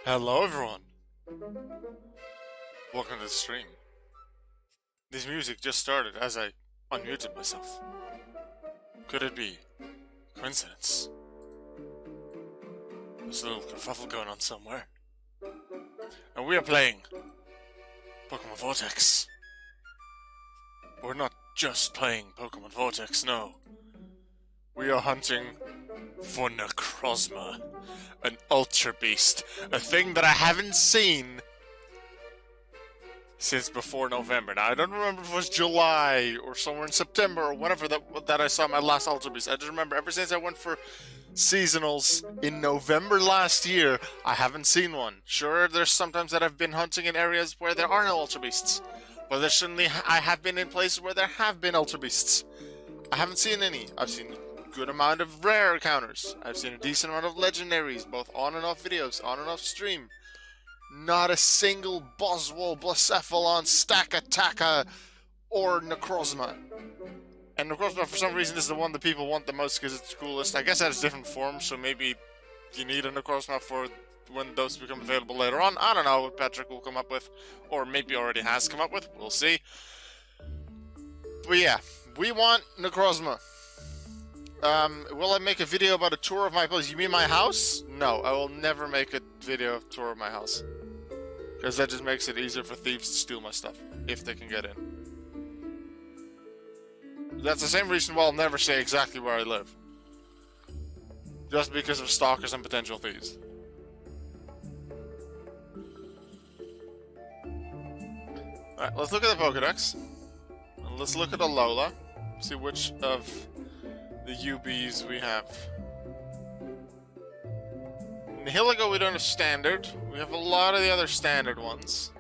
Hello everyone! Welcome to the stream. This music just started as I unmuted myself. Could it be coincidence? There's a little kerfuffle going on somewhere. And we are playing Pokémon Vortex. We're not just playing Pokémon Vortex, no. We are hunting for Necrozma, an Ultra Beast, a thing that I haven't seen since before November. Now, I don't remember if it was July or somewhere in September or whatever that I saw my last Ultra Beast. I just remember ever since I went for seasonals in November last year, I haven't seen one. Sure, there's sometimes that I've been hunting in areas where there are no Ultra Beasts, but there's certainly I have been in places where there have been Ultra Beasts. I haven't seen any. I've seen a good amount of rare encounters. I've seen a decent amount of legendaries, both on and off videos, on and off stream. Not a single Boswell, Blacephalon, Stakataka, or Necrozma. And Necrozma, for some reason, is the one that people want the most because it's the coolest. I guess that has different forms, so maybe you need a Necrozma for when those become available later on. I don't know what Patrick will come up with, or maybe already has come up with. We'll see. But yeah, we want Necrozma. Will I make a video about a tour of my place? You mean my house? No, I will never make a video of tour of my house. Because that just makes it easier for thieves to steal my stuff, if they can get in. That's the same reason why I'll never say exactly where I live. Just because of stalkers and potential thieves. Alright, let's look at the Pokédex. And let's look at Alola. See which of the UBs we have. In Hiligo we don't have standard. We have a lot of the other standard ones.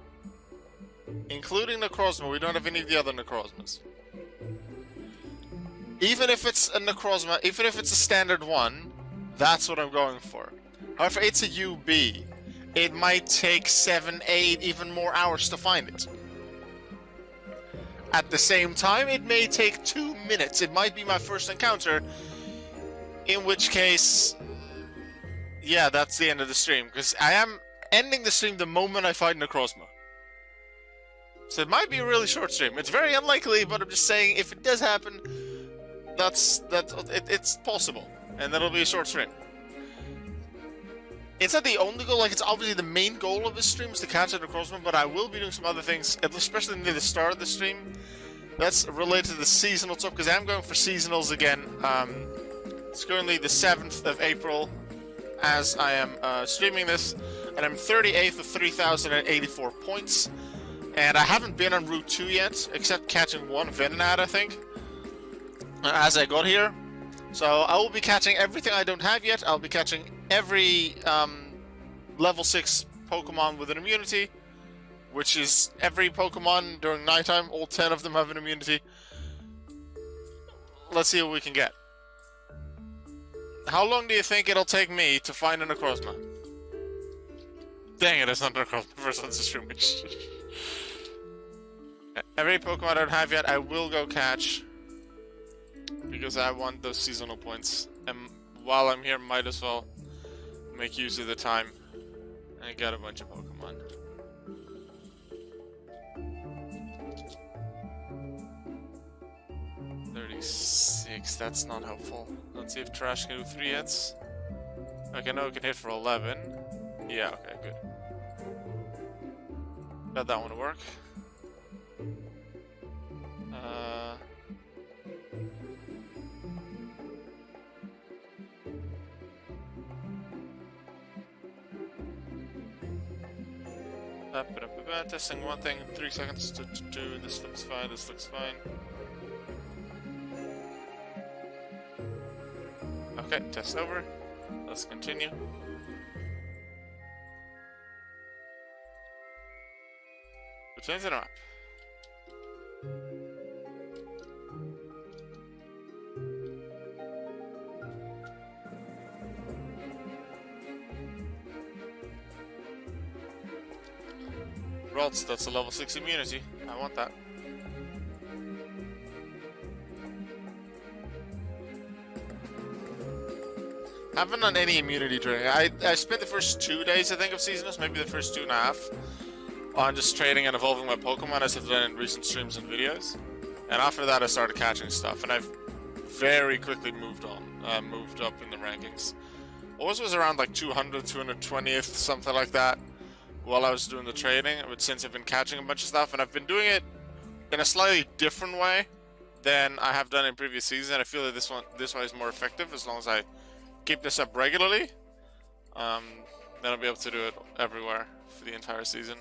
Including Necrozma, we don't have any of the other Necrozmas. Even if it's a Necrozma, even if it's a standard one, that's what I'm going for. However, it's a UB. It might take 7, 8, even more hours to find it. At the same time, it may take 2 minutes. It might be my first encounter. In which case, yeah, that's the end of the stream. Because I am ending the stream the moment I find Necrozma. So it might be a really short stream. It's very unlikely, but I'm just saying, if it does happen, it's possible. And that'll be a short stream. It's not the only goal, like it's obviously the main goal of this stream is to catch a Necrozma, but I will be doing some other things, especially near the start of the stream. That's related to the seasonal stuff, because I'm going for seasonals again. It's currently the 7th of April as I am streaming this, and I'm 38th of 3,084 points. And I haven't been on Route 2 yet, except catching one Venonat, I think, as I got here. So I will be catching everything I don't have yet. I'll be catching every level 6 Pokemon with an immunity, which is every Pokemon during nighttime. All 10 of them have an immunity. Let's see what we can get. How long do you think it'll take me to find a Necrozma? Dang it, it's not Necrozma first on the stream. Every Pokemon I don't have yet, I will go catch. Because I want those seasonal points. And while I'm here, might as well make use of the time. And I got a bunch of Pokemon. $36, that's not helpful. Let's see if Trash can do 3 hits. Okay, no, it can hit for 11. Yeah, okay, good. Got that one to work. Testing one thing, 3 seconds to do. This looks fine, this looks fine. Okay, test over. Let's continue. Return to the map. Ralts, that's a level 6 immunity. I want that. Haven't done any immunity training. I spent the first 2 days, I think, of seasonals, maybe the first 2.5, on just trading and evolving my Pokemon as I've done in recent streams and videos. And after that, I started catching stuff, and I've very quickly moved on, moved up in the rankings. Always was around like 200, 220th, something like that, while I was doing the trading. But since I've been catching a bunch of stuff, and I've been doing it in a slightly different way than I have done in previous seasons, I feel that this way is more effective as long as I keep this up regularly. Then I'll be able to do it everywhere for the entire season.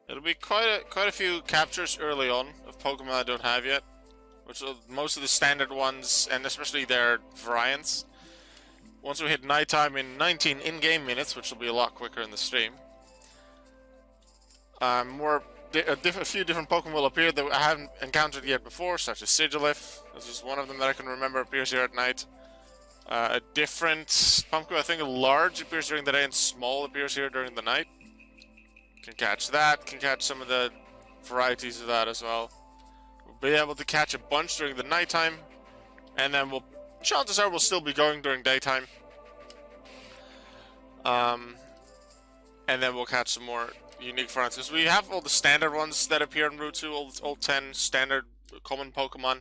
It'll be quite a few captures early on of Pokemon I don't have yet, which are most of the standard ones, and especially their variants. Once we hit nighttime in 19 in-game minutes, which will be a lot quicker in the stream, a few different Pokemon will appear that I haven't encountered yet before, such as Sigilif. That's just one of them that I can remember appears here at night. A different pumpkin, I think a large appears during the day and small appears here during the night. Can catch that, can catch some of the varieties of that as well. We'll be able to catch a bunch during the nighttime, and then chances are we'll still be going during daytime. And then we'll catch some more unique fronts, because we have all the standard ones that appear in Route 2, all 10 standard common Pokemon.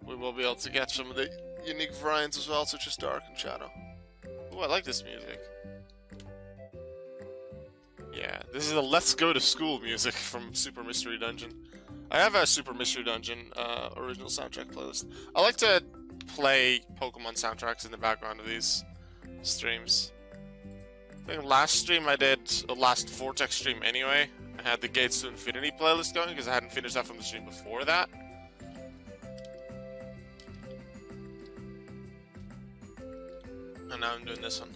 We will be able to get some of the unique variants as well, such as Dark and Shadow. Oh, I like this music. Yeah, this is the Let's Go to School music from Super Mystery Dungeon. I have a Super Mystery Dungeon original soundtrack playlist. I like to play Pokemon soundtracks in the background of these streams. I think last stream I did, the last Vortex stream anyway, I had the Gates to Infinity playlist going because I hadn't finished that from the stream before that. And now I'm doing this one.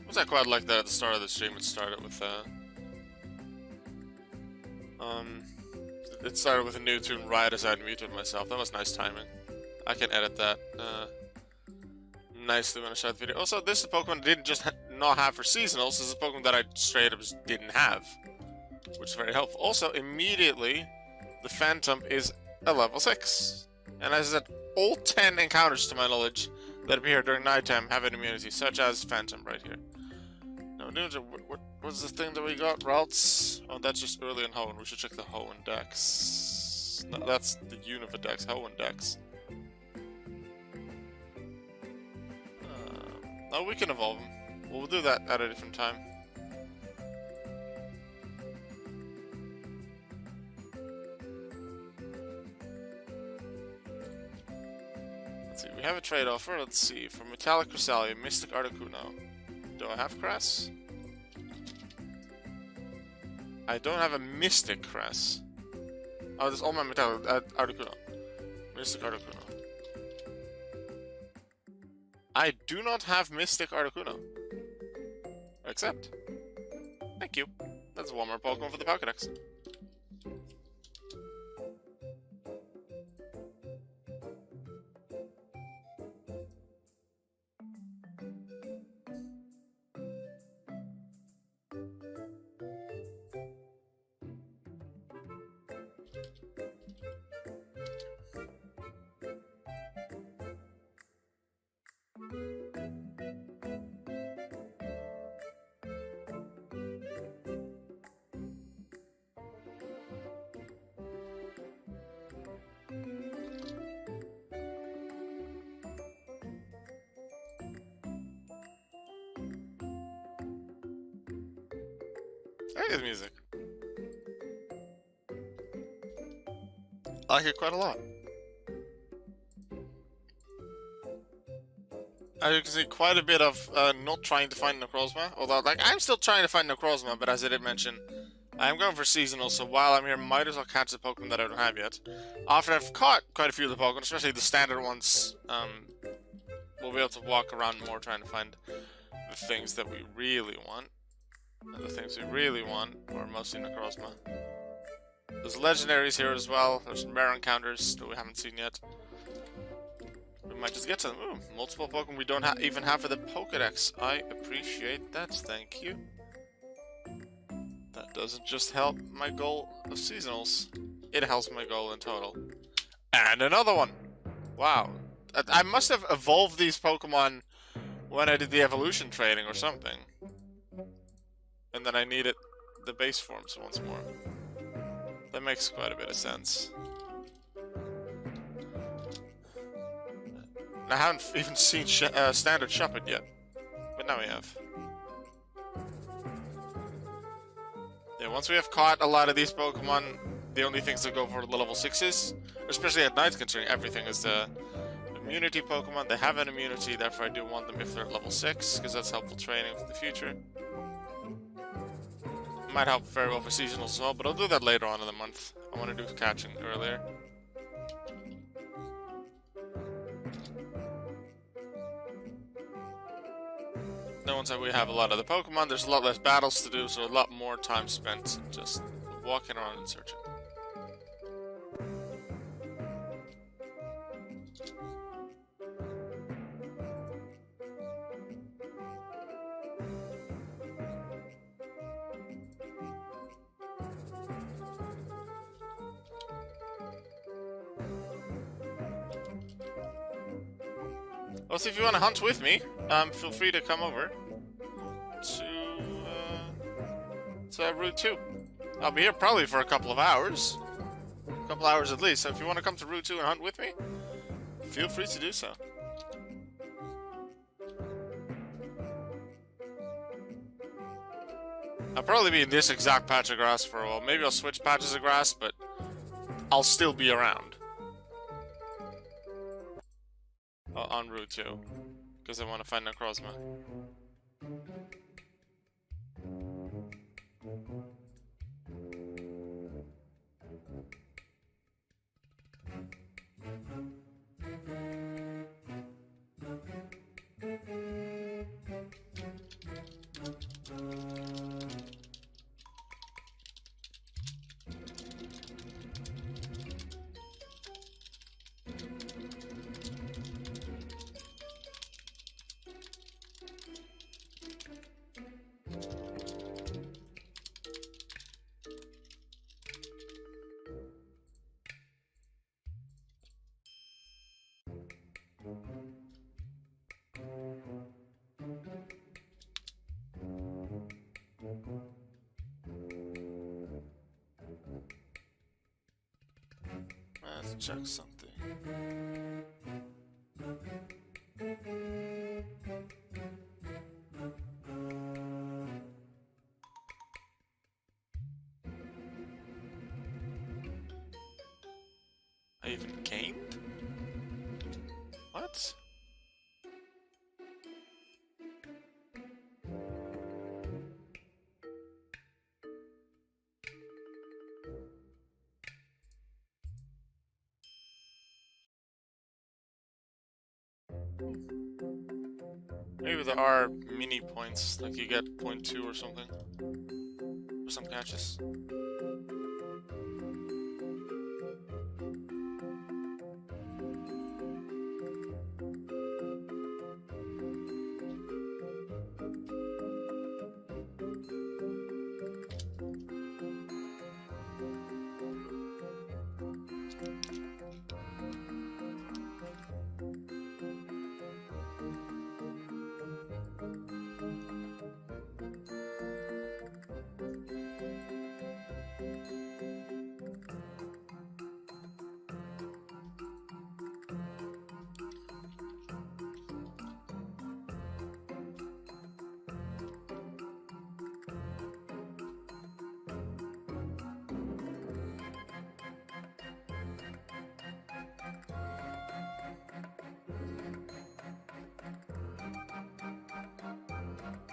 Was I quite like that at the start of the stream? It started with a new tune right as I muted myself. That was nice timing. I can edit that nicely when I shot the video. Also, this is a Pokemon I didn't just not have for seasonals. This is a Pokemon that I straight up just didn't have, which is very helpful. Also, immediately, the Phantom is a level 6. And as I said, all 10 encounters, to my knowledge, that appear during nighttime have an immunity, such as Phantom right here. Now, what's the thing that we got? Routes? Oh, that's just early in Hoenn. We should check the Hoenn Dex. No, that's the Unova Dex, Hoenn Dex. Oh, we can evolve them. We'll do that at a different time. Let's see, we have a trade offer. Let's see, for Metallic Cresselia, Mystic Articuno. Do I have Cress? I don't have a Mystic Cress. Oh, there's all my Metallic Articuno. Mystic Articuno. I do not have Mystic Articuno. Accept. Thank you. That's one more Pokemon for the Pokédex. I like this music. I like it quite a lot. As you can see, quite a bit of not trying to find Necrozma. Although, like, I'm still trying to find Necrozma, but as I did mention, I'm going for seasonal, so while I'm here, might as well catch the Pokemon that I don't have yet. After I've caught quite a few of the Pokemon, especially the standard ones, we'll be able to walk around more trying to find the things that we really want. And the things we really want are mostly Necrozma. There's legendaries here as well. There's some rare encounters that we haven't seen yet. We might just get to them. Ooh, multiple Pokemon we don't even have for the Pokédex. I appreciate that, thank you. That doesn't just help my goal of seasonals. It helps my goal in total. And another one! Wow. I must have evolved these Pokemon when I did the evolution training or something. And then I needed the base forms once more. That makes quite a bit of sense. I haven't even seen Standard Shuppet yet, but now we have. Yeah, once we have caught a lot of these Pokemon, the only things that go for the level 6s, especially at night, considering everything is the immunity Pokemon. They have an immunity, therefore I do want them if they're at level 6, because that's helpful training for the future. Might help very well for seasonals as well, but I'll do that later on in the month. I want to do catching earlier. Now once we have a lot of the Pokemon, there's a lot less battles to do, so a lot more time spent just walking around and searching. Also, if you want to hunt with me, feel free to come over to Route 2. I'll be here probably for a couple of hours. A couple hours at least, so if you want to come to Route 2 and hunt with me, feel free to do so. I'll probably be in this exact patch of grass for a while. Maybe I'll switch patches of grass, but I'll still be around. On Route 2, because I want to find Necrozma. Let's check something. I even gained? What? Maybe there are mini points, like you get 0.2 or something, for some catches.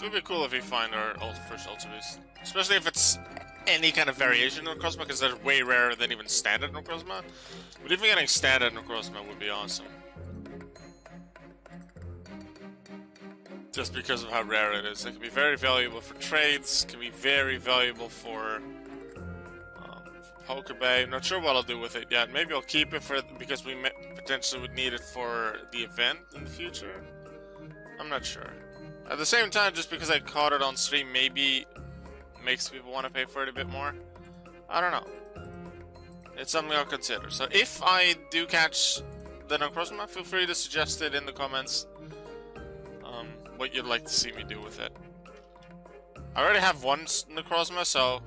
It would be cool if we find our first Ultra Beast. Especially if it's any kind of variation of Necrozma, because they're way rarer than even standard Necrozma. But even getting standard Necrozma would be awesome. Just because of how rare it is. It can be very valuable for trades, can be very valuable for Pokébay. I'm not sure what I'll do with it yet. Maybe I'll keep it for because we potentially would need it for the event in the future. I'm not sure. At the same time, just because I caught it on stream, maybe makes people want to pay for it a bit more. I don't know. It's something I'll consider. So if I do catch the Necrozma, feel free to suggest it in the comments. What you'd like to see me do with it. I already have one Necrozma, so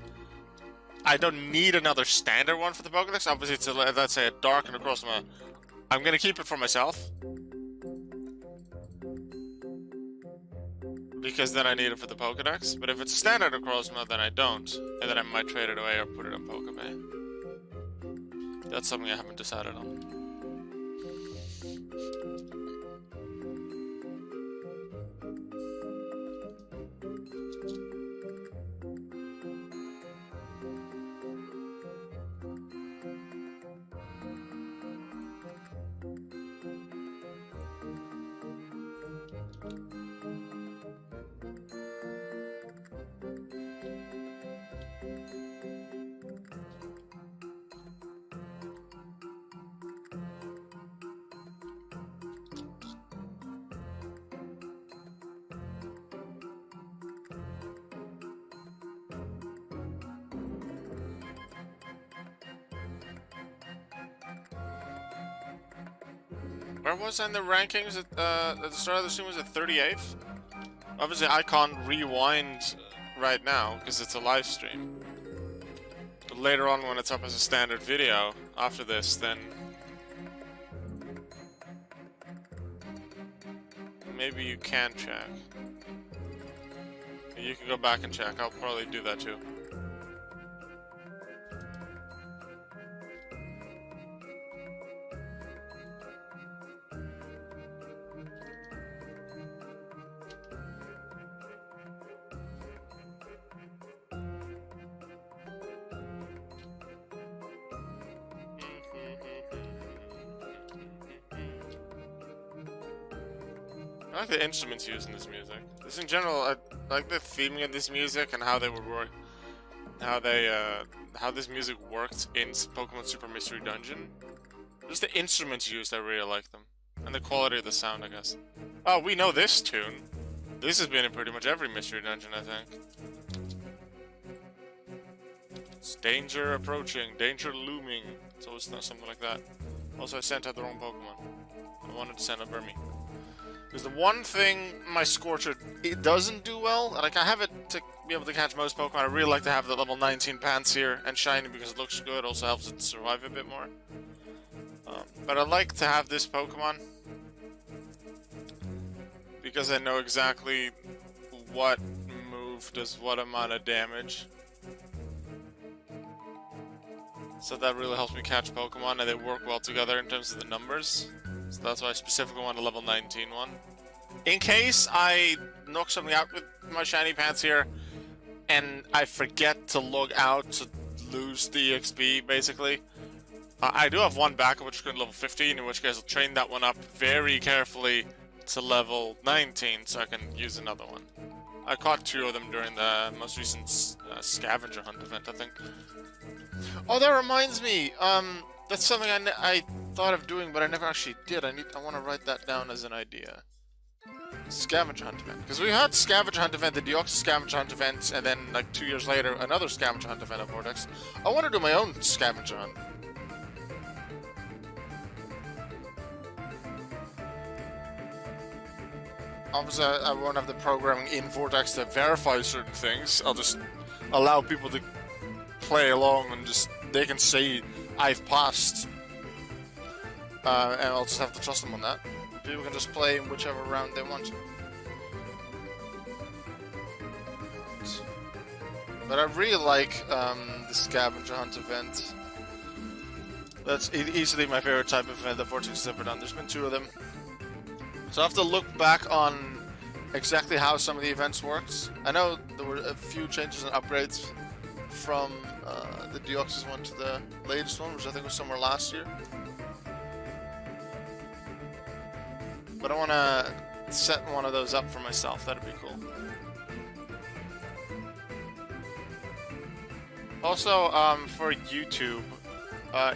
I don't need another standard one for the Pokédex. Obviously, it's let's say a dark Necrozma. I'm gonna keep it for myself because then I need it for the Pokédex. But if it's a standard Necrozma, then I don't, and then I might trade it away or put it on Pokébay. That's something I haven't decided on. Where was I in the rankings at the start of the stream? Was it 38th? Obviously, I can't rewind right now because it's a live stream. But later on, when it's up as a standard video after this, then maybe you can check. You can go back and check. I'll probably do that too. I like the instruments used in this music. Just in general, I like the theming of this music and how they would work, how this music worked in Pokemon Super Mystery Dungeon. Just the instruments used, I really like them, and the quality of the sound, I guess. Oh, we know this tune. This has been in pretty much every Mystery Dungeon, I think. It's danger approaching, danger looming. It's always something like that. Also, I sent out the wrong Pokemon. I wanted to send a Burmy. Because the one thing my Scorcher it doesn't do well, like I have it to be able to catch most Pokemon, I really like to have the level 19 pants here and shiny because it looks good, also helps it survive a bit more. But I like to have this Pokemon because I know exactly what move does what amount of damage. So that really helps me catch Pokemon and they work well together in terms of the numbers. So that's why I specifically want a level 19 one. In case I knock something out with my shiny pants here, and I forget to log out to lose the XP, basically. I do have one backup which is going to level 15, in which case I'll train that one up very carefully to level 19, so I can use another one. I caught 2 of them during the most recent scavenger hunt event, I think. Oh, that reminds me! That's something I thought of doing, but I never actually did. I want to write that down as an idea. Scavenger hunt event. Because we had scavenger hunt event, the Deoxys scavenger hunt event, and then like 2 years later, another scavenger hunt event at Vortex. I want to do my own scavenger hunt. Obviously, I won't have the programming in Vortex to verify certain things. I'll just allow people to play along and just they can say I've passed, and I'll just have to trust them on that. People can just play in whichever round they want. But I really like the scavenger hunt event. That's easily my favorite type of event that Vortex has ever done. There's been 2 of them. So I have to look back on exactly how some of the events worked. I know there were a few changes and upgrades from the Deoxys one to the latest one, which I think was somewhere last year. But I want to set one of those up for myself. That'd be cool. Also, for YouTube,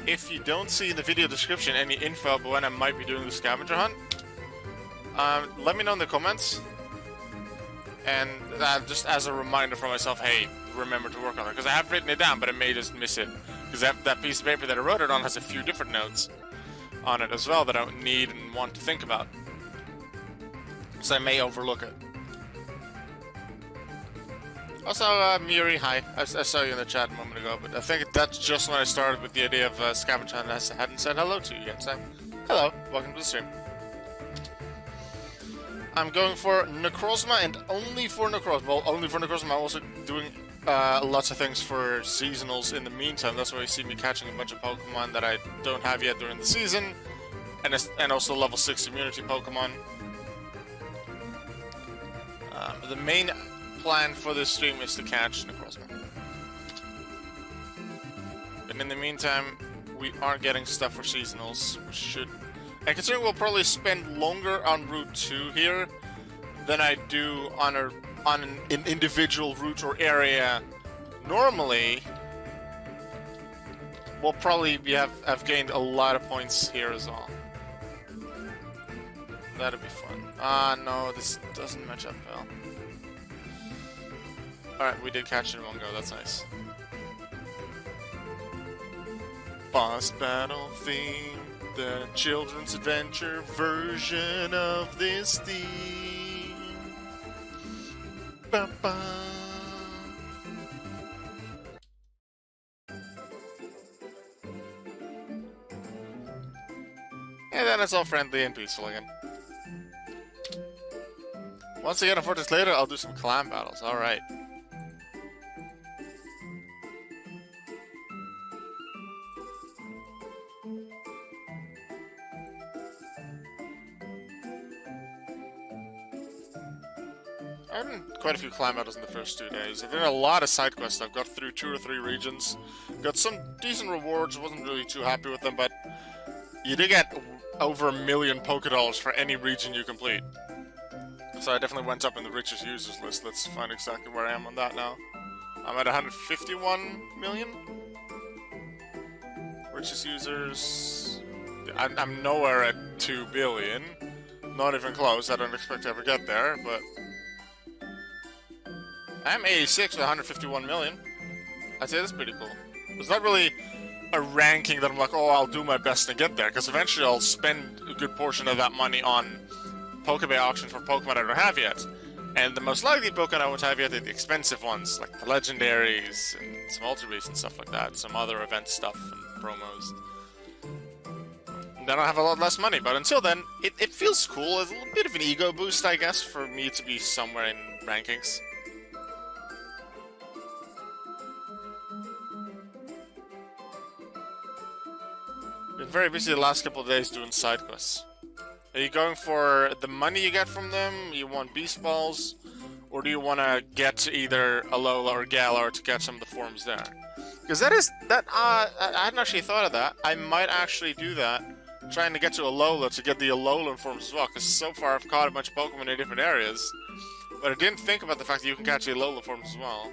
if you don't see in the video description any info about when I might be doing the scavenger hunt, let me know in the comments. And just as a reminder for myself, hey, remember to work on it. Because I have written it down, but I may just miss it. Because that piece of paper that I wrote it on has a few different notes on it as well that I need and want to think about. So I may overlook it. Also, Muri, hi. I saw you in the chat a moment ago, but I think that's just when I started with the idea of scavenger hunt. I hadn't said hello to you yet, so hello, welcome to the stream. I'm going for Necrozma and only for Necrozma. Well, only for Necrozma. I'm also doing lots of things for seasonals in the meantime. That's why you see me catching a bunch of Pokemon that I don't have yet during the season, and also level 6 immunity Pokemon. The main plan for this stream is to catch Necrozma. But in the meantime, we are getting stuff for seasonals, which should... And considering we'll probably spend longer on Route 2 here than I do on an individual route or area normally, we'll probably have gained a lot of points here as well. That'll be fun. Ah, no, this doesn't match up well. Alright, we did catch it in one go, that's nice. Boss battle theme, the children's adventure version of this theme. Ba-ba. And then it's all friendly and peaceful again. Once I get a Vortex later, I'll do some clan battles, alright. I've done quite a few climb battles in the first 2 days. I've done a lot of side quests. I've got through 2 or 3 regions. Got some decent rewards. Wasn't really too happy with them, but you do get over $1 million Pokédollars for any region you complete. So I definitely went up in the richest users list. Let's find exactly where I am on that now. I'm at 151 million. Richest users... I'm nowhere at 2 billion. Not even close. I don't expect to ever get there, but... I'm 86 with 151 million. I'd say that's pretty cool. It's not really a ranking that I'm like, oh, I'll do my best to get there, because eventually I'll spend a good portion of that money on Pokébay auctions for Pokemon I don't have yet. And the most likely Pokemon I won't have yet are the expensive ones, like the Legendaries, and some Ultra Beasts and stuff like that, some other event stuff and promos. And then I'll have a lot less money, but until then, it feels cool. It's a little bit of an ego boost, I guess, for me to be somewhere in rankings. Been very busy the last couple of days doing side quests. Are you going for the money you get from them? You want Beast Balls? Or do you want to get either Alola or Galar to get some of the forms there? Because I hadn't actually thought of that. I might actually do that. Trying to get to Alola to get the Alolan forms as well. Because so far I've caught a bunch of Pokemon in different areas. But I didn't think about the fact that you can catch the Alola forms as well.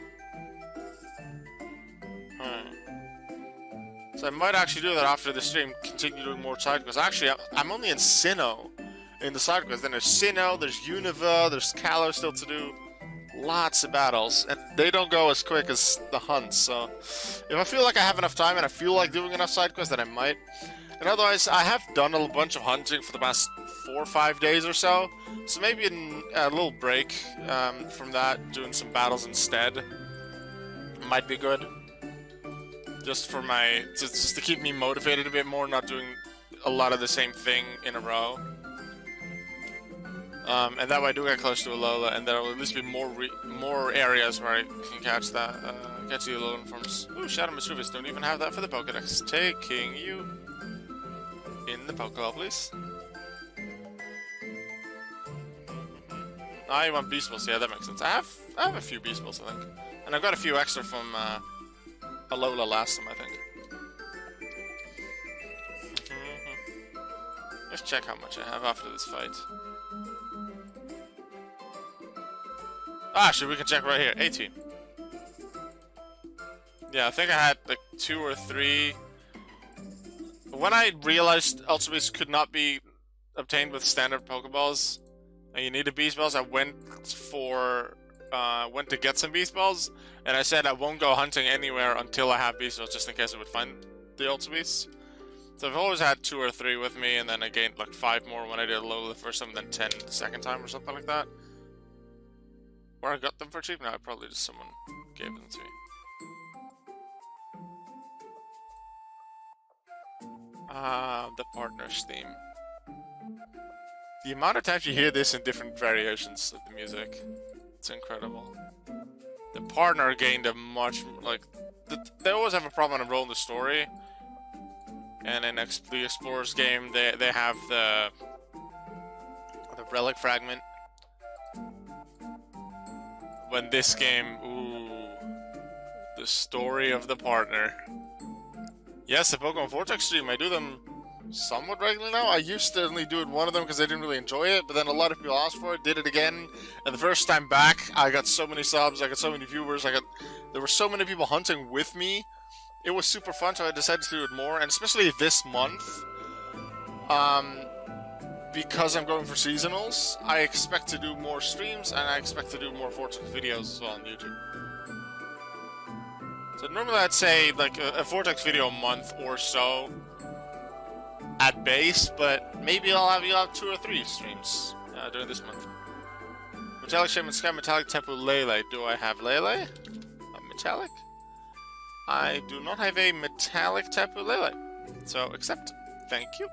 So I might actually do that after the stream, continue doing more side quests. Actually, I'm only in Sinnoh in the side quests. Then there's Sinnoh, there's Unova, there's Kalos still to do. Lots of battles, and they don't go as quick as the hunts, so... If I feel like I have enough time and I feel like doing enough side quests, then I might. And otherwise, I have done a bunch of hunting for the past 4 or 5 days or so. So maybe a little break from that, doing some battles instead, might be good. Just for just to keep me motivated a bit more, not doing a lot of the same thing in a row. And that way I do get close to Alola, and there will at least be more areas where I can catch that, get the Alolan forms. Ooh, Shadow Mischievous, don't even have that for the Pokédex. Taking you in the Pokéball, please. Ah, you want Beast Balls? Yeah, that makes sense. I have a few Beast Balls, I think, and I've got a few extra from Alola last time, I think. Let's check how much I have after this fight. Actually, we can check right here. 18. Yeah, I think I had like 2 or 3. When I realized Ultra Beast could not be obtained with standard Pokeballs, and you needed Beast Balls, I went to get some Beast Balls, and I said I won't go hunting anywhere until I have Beast Balls, just in case I would find the Ultra Beasts. So I've always had 2 or 3 with me, and then I gained like 5 more when I did Alola the first time, then 10 the second time or something like that. Or I got them for cheap. No, I probably just someone gave them to me. The partner's theme. The amount of times you hear this in different variations of the music, it's incredible. The partner gained a much, like, they always have a problem on rolling the story. And in the Explorers game, they have the relic fragment. When this game, ooh, the story of the partner. Yes, the Pokemon Vortex stream, I do them somewhat regularly now. I used to only do it one of them because I didn't really enjoy it, but then a lot of people asked for it, did it again, and the first time back, I got so many subs, I got so many viewers, there were so many people hunting with me. It was super fun, so I decided to do it more, and especially this month, because I'm going for seasonals, I expect to do more streams, and I expect to do more Vortex videos as well on YouTube. So normally I'd say like a Vortex video a month or so at base, but maybe I'll have 2 or 3 streams during this month. Metallic Shaman Sky, Metallic Tapu Lele. Do I have Lele? Metallic? I do not have a Metallic Tapu Lele. So accept. Thank you.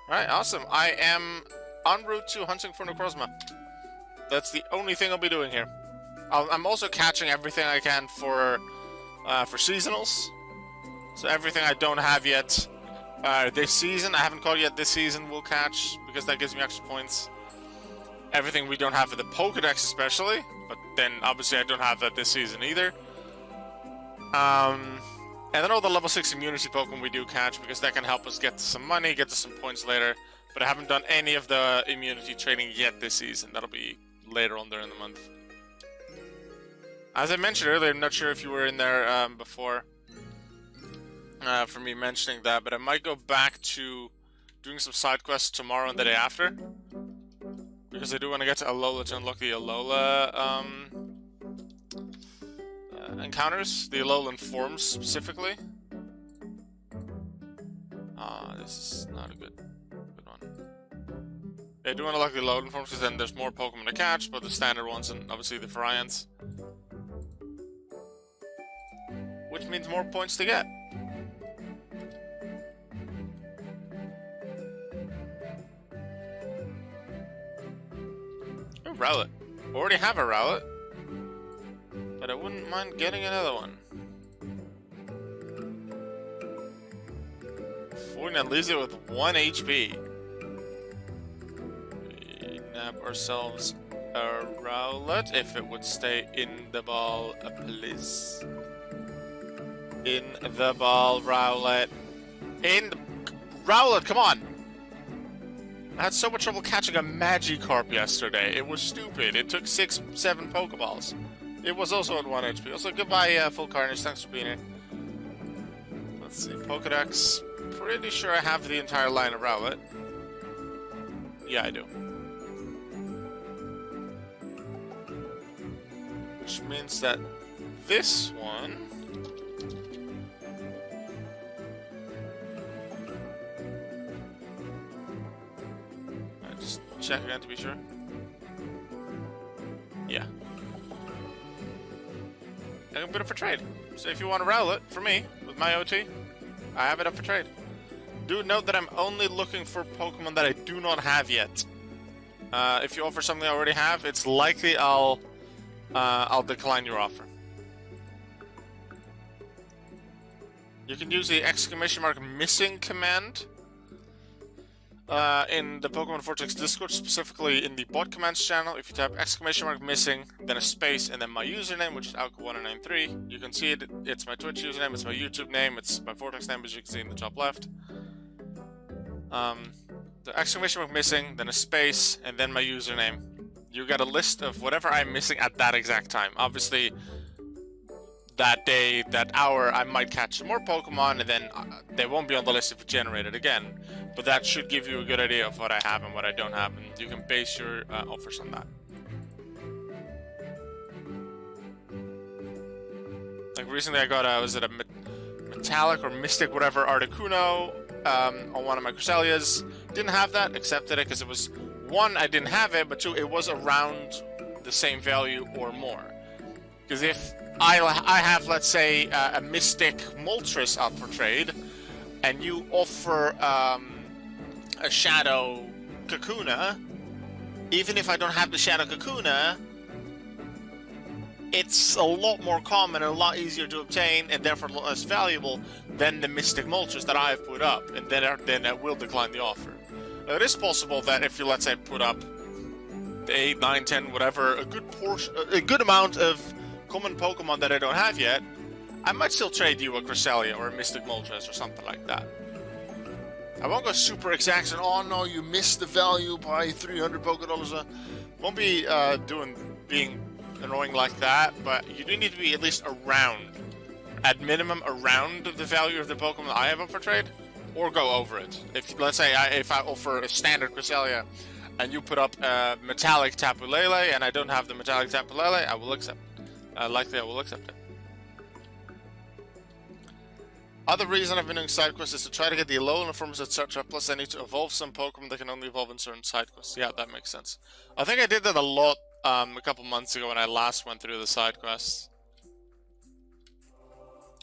Alright, awesome. I am en route to hunting for Necrozma. That's the only thing I'll be doing here. I'm also catching everything I can for seasonals. So everything I don't have yet this season, I haven't caught yet this season, will catch, because that gives me extra points. Everything we don't have for the Pokédex especially, but then obviously I don't have that this season either. And then all the level 6 immunity Pokemon we do catch, because that can help us get some money, get to some points later. But I haven't done any of the immunity training yet this season. That'll be later on during the month. As I mentioned earlier, I'm not sure if you were in there before for me mentioning that, but I might go back to doing some side quests tomorrow and the day after, because I do want to get to Alola to unlock the Alola encounters, the Alolan forms specifically. This is not a good one. I do want to unlock the Alolan forms because then there's more Pokemon to catch, but the standard ones and obviously the Variants. Which means more points to get. Oh, Rowlet. Already have a Rowlet. But I wouldn't mind getting another one. 49 leaves it with 1 HP. We nab ourselves a Rowlet if it would stay in the ball, please. In the ball, Rowlet. In the... Rowlet, come on! I had so much trouble catching a Magikarp yesterday. It was stupid. It took 6, 7 Pokeballs. It was also at 1 HP. Also, goodbye, Full Carnage. Thanks for being here. Let's see. Pokedex. Pretty sure I have the entire line of Rowlet. Yeah, I do. Which means that this one... Just check again to be sure. Yeah. I can put it for trade. So if you want to Rowlet for me with my OT, I have it up for trade. Do note that I'm only looking for Pokemon that I do not have yet. If you offer something I already have, it's likely I'll decline your offer. You can use the !missing command in the Pokemon Vortex Discord, specifically in the bot commands channel, if you type !missing, then a space, and then my username, which is Alka1993, you can see it. It's my Twitch username, it's my YouTube name, it's my Vortex name, as you can see in the top left. The !missing, then a space, and then my username. You get a list of whatever I'm missing at that exact time. Obviously, that day, that hour, I might catch some more Pokemon, and then they won't be on the list if it's generated again. But that should give you a good idea of what I have and what I don't have, and you can base your offers on that. Like recently I got was it a metallic or mystic whatever Articuno on one of my Cresselias. Didn't have that, accepted it because it was, one, I didn't have it, but two, it was around the same value or more. Because if I have, let's say, a Mystic Moltres up for trade, and you offer a Shadow Kakuna, even if I don't have the Shadow Kakuna, it's a lot more common and a lot easier to obtain, and therefore a lot less valuable than the Mystic Moltres that I have put up, and then I will decline the offer. It is possible that if you, let's say, put up 8, 9, 10, whatever, a good amount of common Pokemon that I don't have yet, I might still trade you a Cresselia or a Mystic Moltres or something like that. I won't go super exact and, oh no, you missed the value by 300 Pokédollars. Won't be being annoying like that, but you do need to be at least around, at minimum around the value of the Pokemon I have up for trade, or go over it. If, let's say, if I offer a standard Cresselia, and you put up a metallic Tapu Lele, and I don't have the metallic Tapu Lele, I will accept it. Likely I will accept it. Other reason I've been doing side quests is to try to get the Alolan forms, etc. Plus I need to evolve some Pokemon that can only evolve in certain side quests. Yeah, that makes sense. I think I did that a lot a couple months ago when I last went through the side quests.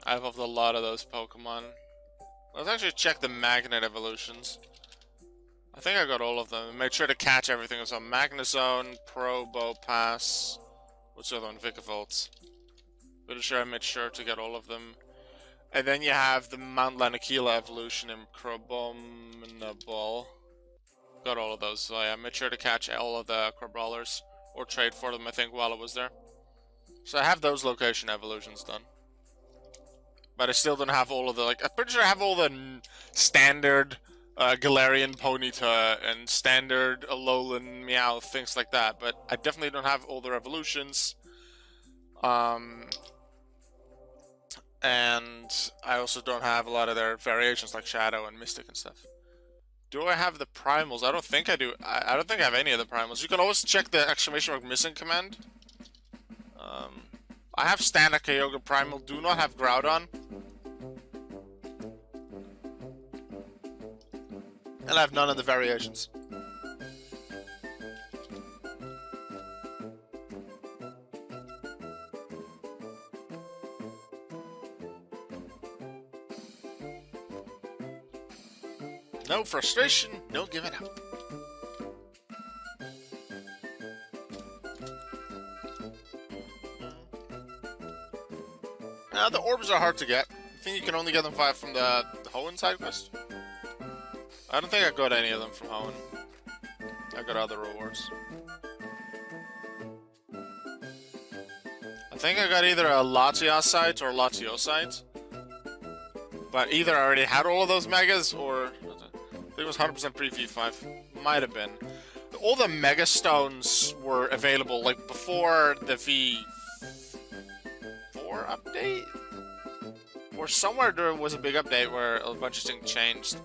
I evolved a lot of those Pokemon. Let's actually check the Magnet evolutions. I think I got all of them. I made sure to catch everything. So Magnezone, Probopass. What's the other one? Vikavolt. Pretty sure I made sure to get all of them. And then you have the Mount Lanakila evolution in Crabominable. Got all of those. So yeah, I made sure to catch all of the Crabrawlers. Or trade for them, I think, while I was there. So I have those location evolutions done. But I still don't have all of the, like, I'm pretty sure I have all the standard Galarian Ponyta and standard Alolan Meowth, things like that. But I definitely don't have all their evolutions. And I also don't have a lot of their variations like Shadow and Mystic and stuff. Do I have the primals? I don't think I do. I don't think I have any of the primals. You can always check the !missing command. I have standard Kyogre primal. Do not have Groudon. And I have none of the variations. No frustration, no giving up. Now the orbs are hard to get. I think you can only get them from the Hoenn side quest. I don't think I got any of them from Hoenn. I got other rewards. I think I got either a Latias site or Latios. But either I already had all of those megas, or I think it was 100% pre-V5. Might have been. All the Mega Stones were available, like, before the V4 update? Or somewhere there was a big update where a bunch of things changed.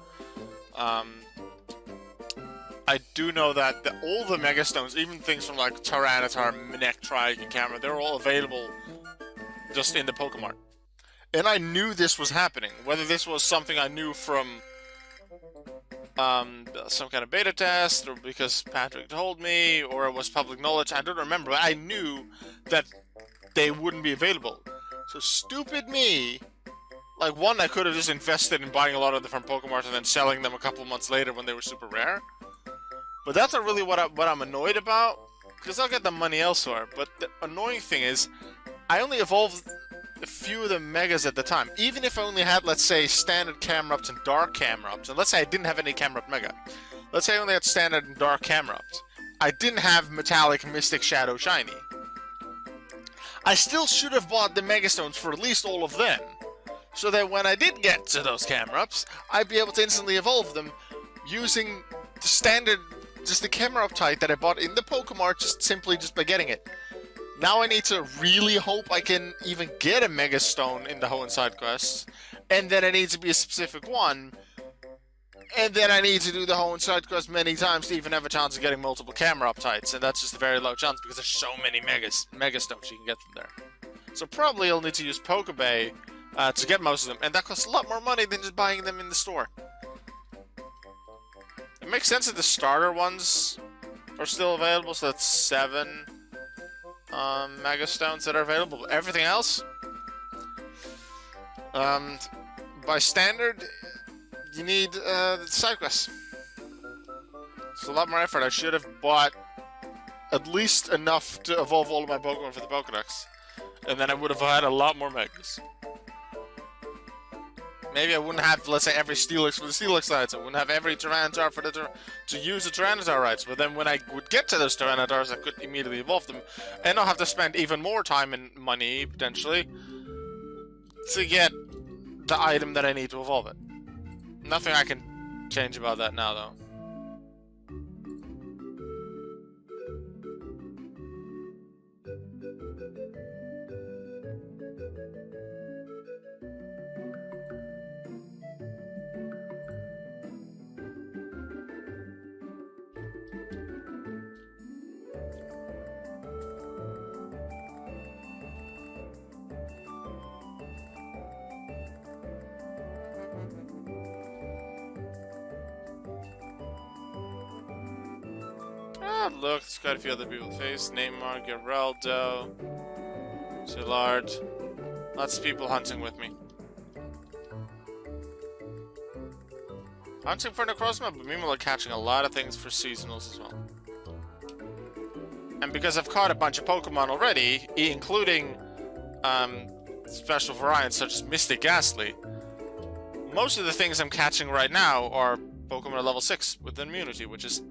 I do know that all the Mega Stones, even things from, like, Tyranitar, Manectric, and Camera, they're all available just in the Pokemon. And I knew this was happening. Whether this was something I knew from some kind of beta test, or because Patrick told me, or it was public knowledge, I don't remember, but I knew that they wouldn't be available. So stupid me, like, one, I could have just invested in buying a lot of different Pokemon and then selling them a couple months later when they were super rare. But that's not really what I'm annoyed about, because I'll get the money elsewhere. But the annoying thing is, I only evolved a few of the Megas at the time. Even if I only had, let's say, standard Camerupt and Dark Camerupt, and let's say I didn't have any Camerupt Mega, let's say I only had standard and dark camera ups. I didn't have metallic, mystic, shadow, shiny. I still should have bought the Megastones for at least all of them, so that when I did get to those camera ups, I'd be able to instantly evolve them using the standard, just the camera up type that I bought in the Pokemon, just by getting it. Now I need to really hope I can even get a Megastone in the Hoenn side quest, and then it needs to be a specific one, and then I need to do the Hoenn side quest many times to even have a chance of getting multiple camera up types, and that's just a very low chance because there's so many Megastones you can get from there. So probably I'll need to use Pokebay to get most of them, and that costs a lot more money than just buying them in the store. It makes sense that the starter ones are still available, so that's 7 Megastones that are available. But everything else, by standard, you need the side quests. It's a lot more effort. I should have bought at least enough to evolve all of my Pokemon for the Pokedex, and then I would have had a lot more Megas. Maybe I wouldn't have, let's say, every Steelix for the Steelix rights. I wouldn't have every Tyranitar for the to use the Tyranitar rights. But then when I would get to those Tyranitars, I could immediately evolve them, and I'll have to spend even more time and money potentially to get the item that I need to evolve it. Nothing I can change about that now, though. Look, there's quite a few other people face. Neymar, Geraldo, Gillard. Lots of people hunting with me. Hunting for Necrozma, but meanwhile catching a lot of things for seasonals as well. And because I've caught a bunch of Pokemon already, including special variants such as Mystic Ghastly, most of the things I'm catching right now are Pokemon at level 6 with immunity, which is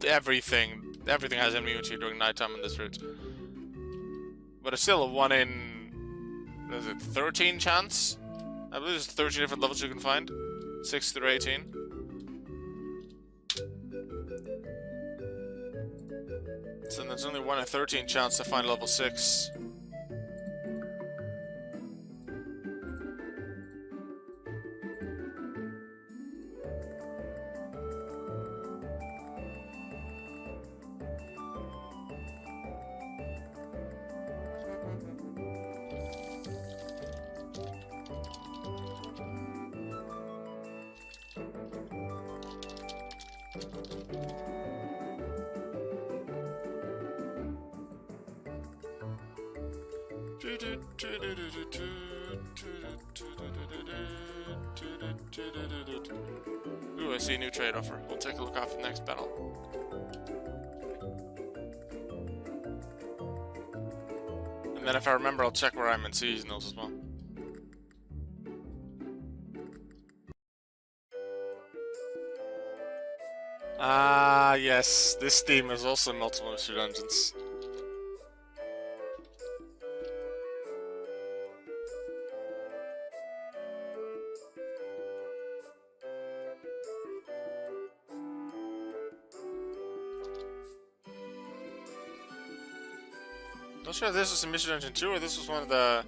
everything. Everything has immunity during nighttime on this route. But it's still a 1 in... What is it? 13 chance? I believe there's 13 different levels you can find. 6 through 18. So there's only 1 in 13 chance to find level 6. Ooh, I see a new trade offer. We'll take a look after the next battle. And then if I remember, I'll check where I'm in seasonals as well. Ah, yes. This theme is also in multiple mystery dungeons. Not sure if this was in Mission Dungeon 2 or this was one of the...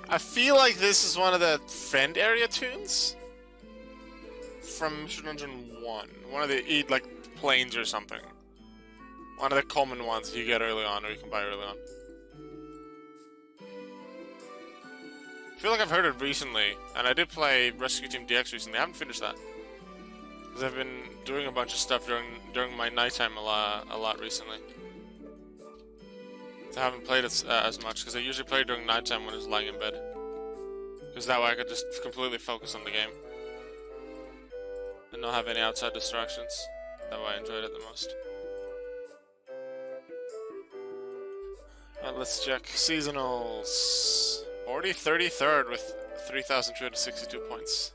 I feel like this is one of the friend area tunes from Mission Dungeon 1. One of the like planes or something. One of the common ones you get early on or you can buy early on. I feel like I've heard it recently, and I did play Rescue Team DX recently. I haven't finished that because I've been doing a bunch of stuff during my nighttime a lot recently. I haven't played it as much, because I usually play during nighttime when I was lying in bed. Because that way I could just completely focus on the game. And not have any outside distractions. That way I enjoyed it the most. Alright, let's check. Seasonals. Already 33rd with 3,362 points.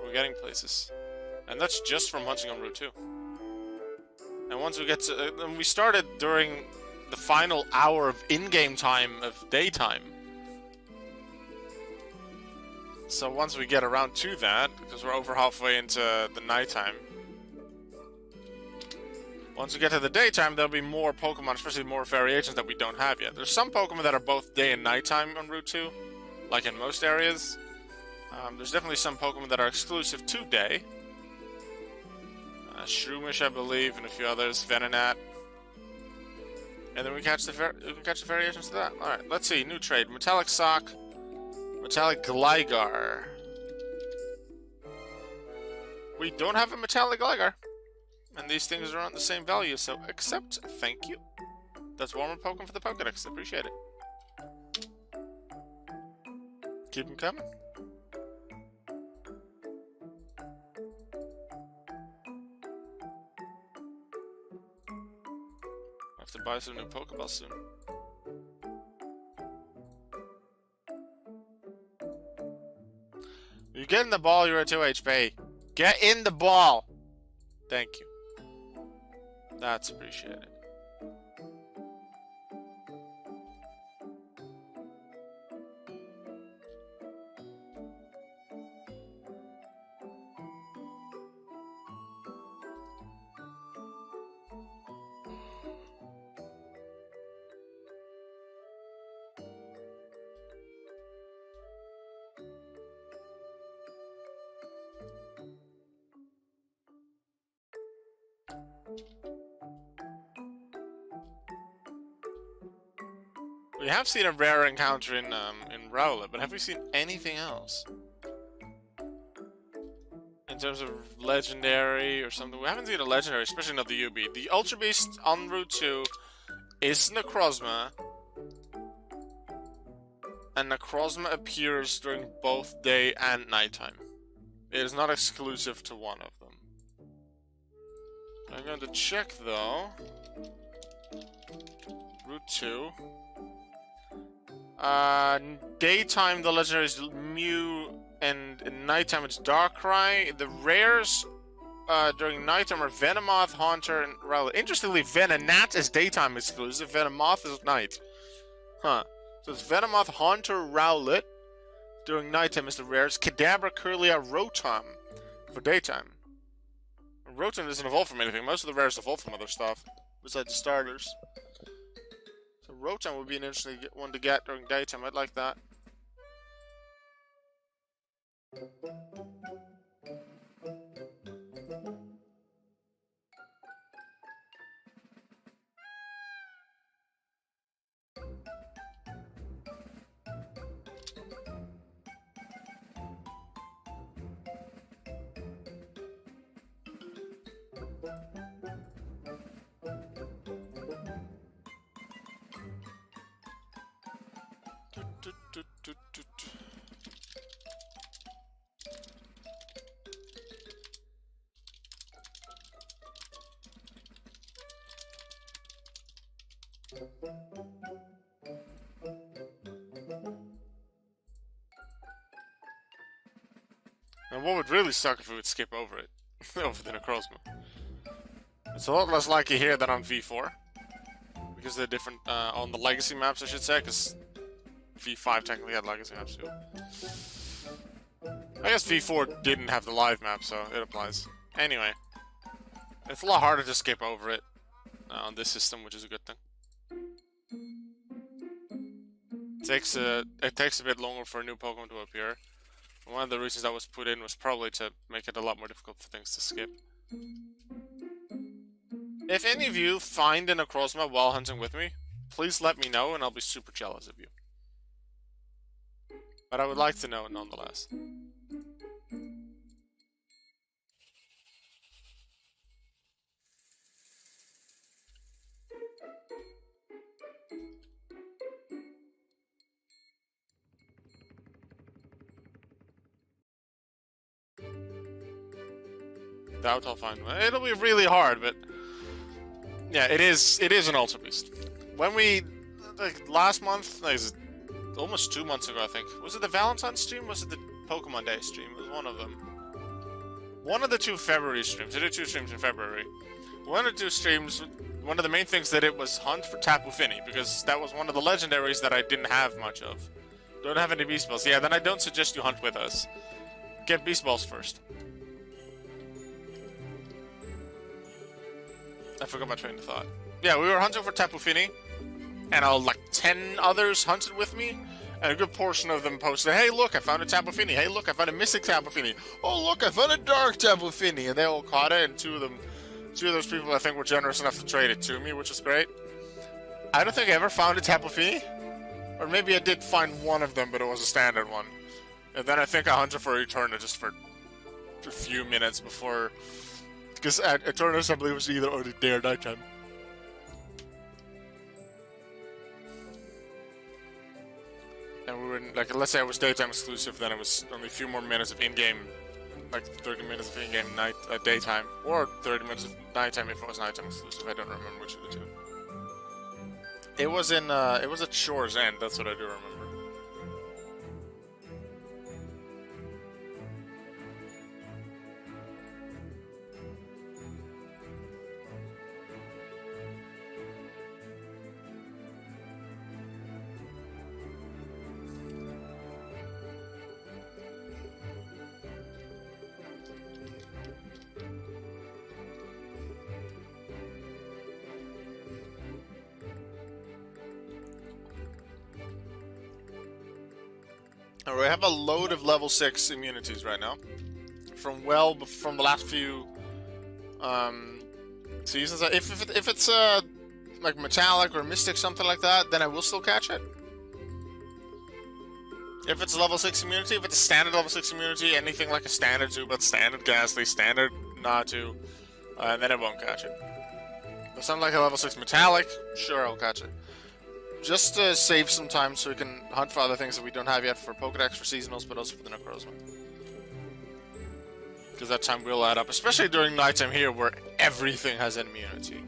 We're getting places. And that's just from hunting on Route 2. And once we get to... and we started during the final hour of in-game time of daytime. So once we get around to that, because we're over halfway into the nighttime, once we get to the daytime, there'll be more Pokemon, especially more variations that we don't have yet. There's some Pokemon that are both day and nighttime on Route 2, like in most areas. There's definitely some Pokemon that are exclusive to day. Shroomish, I believe, and a few others, Venonat. And then we can catch the variations to that. Alright, let's see. New trade. Metallic Sock. Metallic Gligar. We don't have a Metallic Gligar. And these things are on the same value, so accept. Thank you. That's one more Pokemon for the Pokedex. Appreciate it. Keep them coming. Have to buy some new Pokeballs soon. You get in the ball, you're at 2 HP. Get in the ball! Thank you. That's appreciated. We have seen a rare encounter in Rowlet, but have we seen anything else? In terms of legendary or something? We haven't seen a legendary, especially not the UB. The Ultra Beast on Route 2 is Necrozma. And Necrozma appears during both day and nighttime. It is not exclusive to one of them. I'm going to check though. Route 2. Daytime the legendary is Mew, and in nighttime it's Darkrai. The rares during nighttime are Venomoth, Haunter, and Rowlet. Interestingly, Venonat is daytime exclusive, Venomoth is night. Huh. So it's Venomoth, Haunter, Rowlet. During nighttime is the rares. Kadabra, Kirlia, Rotom for daytime. Rotom doesn't evolve from anything. Most of the rares evolve from other stuff, besides the starters. So Rotom would be an interesting one to get during daytime. I'd like that. And what would really suck if we would skip over it, over the Necrozma. It's a lot less likely here than on V4, because they're different on the legacy maps, I should say, because V5 technically had legacy maps too. I guess V4 didn't have the live map, so it applies. Anyway, it's a lot harder to skip over it on this system, which is a good thing. It takes a bit longer for a new Pokemon to appear. One of the reasons that was put in was probably to make it a lot more difficult for things to skip. If any of you find a Necrozma while hunting with me, please let me know and I'll be super jealous of you. But I would like to know nonetheless. Doubt I'll find one. It'll be really hard, but yeah, it is an Ultra Beast. When we, like, last month, like, almost 2 months ago, I think. Was it the Valentine's stream? Was it the Pokemon Day stream? It was one of them. one of the 2 February streams. I did 2 streams in February. One of the 2 streams, one of the main things that it was hunt for Tapu Fini, because that was one of the legendaries that I didn't have much of. Don't have any Beast Balls. Yeah, then I don't suggest you hunt with us. Get Beast Balls first. I forgot my train of thought. Yeah, we were hunting for Tapu Fini, and like 10 others hunted with me, and a good portion of them posted, "Hey, look, I found a Tapu Fini. Hey, look, I found a Mystic Tapu Fini. Oh, look, I found a Dark Tapu Fini." And they all caught it, and two of those people I think were generous enough to trade it to me, which is great. I don't think I ever found a Tapu Fini. Or maybe I did find one of them, but it was a standard one. And then I think I hunted for Eterna just for a few minutes before... Because at Eterna's, I believe, was either early day or nighttime. And we were in, like, let's say I was daytime exclusive, then it was only a few more minutes of in-game, like 30 minutes of in-game daytime, or 30 minutes of nighttime if it was nighttime exclusive. I don't remember which of the two. It was at Shore's End, that's what I do remember. Alright, we have a load of level 6 immunities right now. From the last few seasons. If it's like metallic or mystic, something like that, then I will still catch it. If it's level 6 immunity, if it's a standard level 6 immunity, anything like a standard Zubat, standard Ghastly, standard Natu, then I won't catch it. If something like a level 6 metallic, sure, I'll catch it. Just to save some time so we can hunt for other things that we don't have yet for Pokédex, for seasonals, but also for the Necrozma. Because that time will add up, especially during nighttime here where everything has an immunity.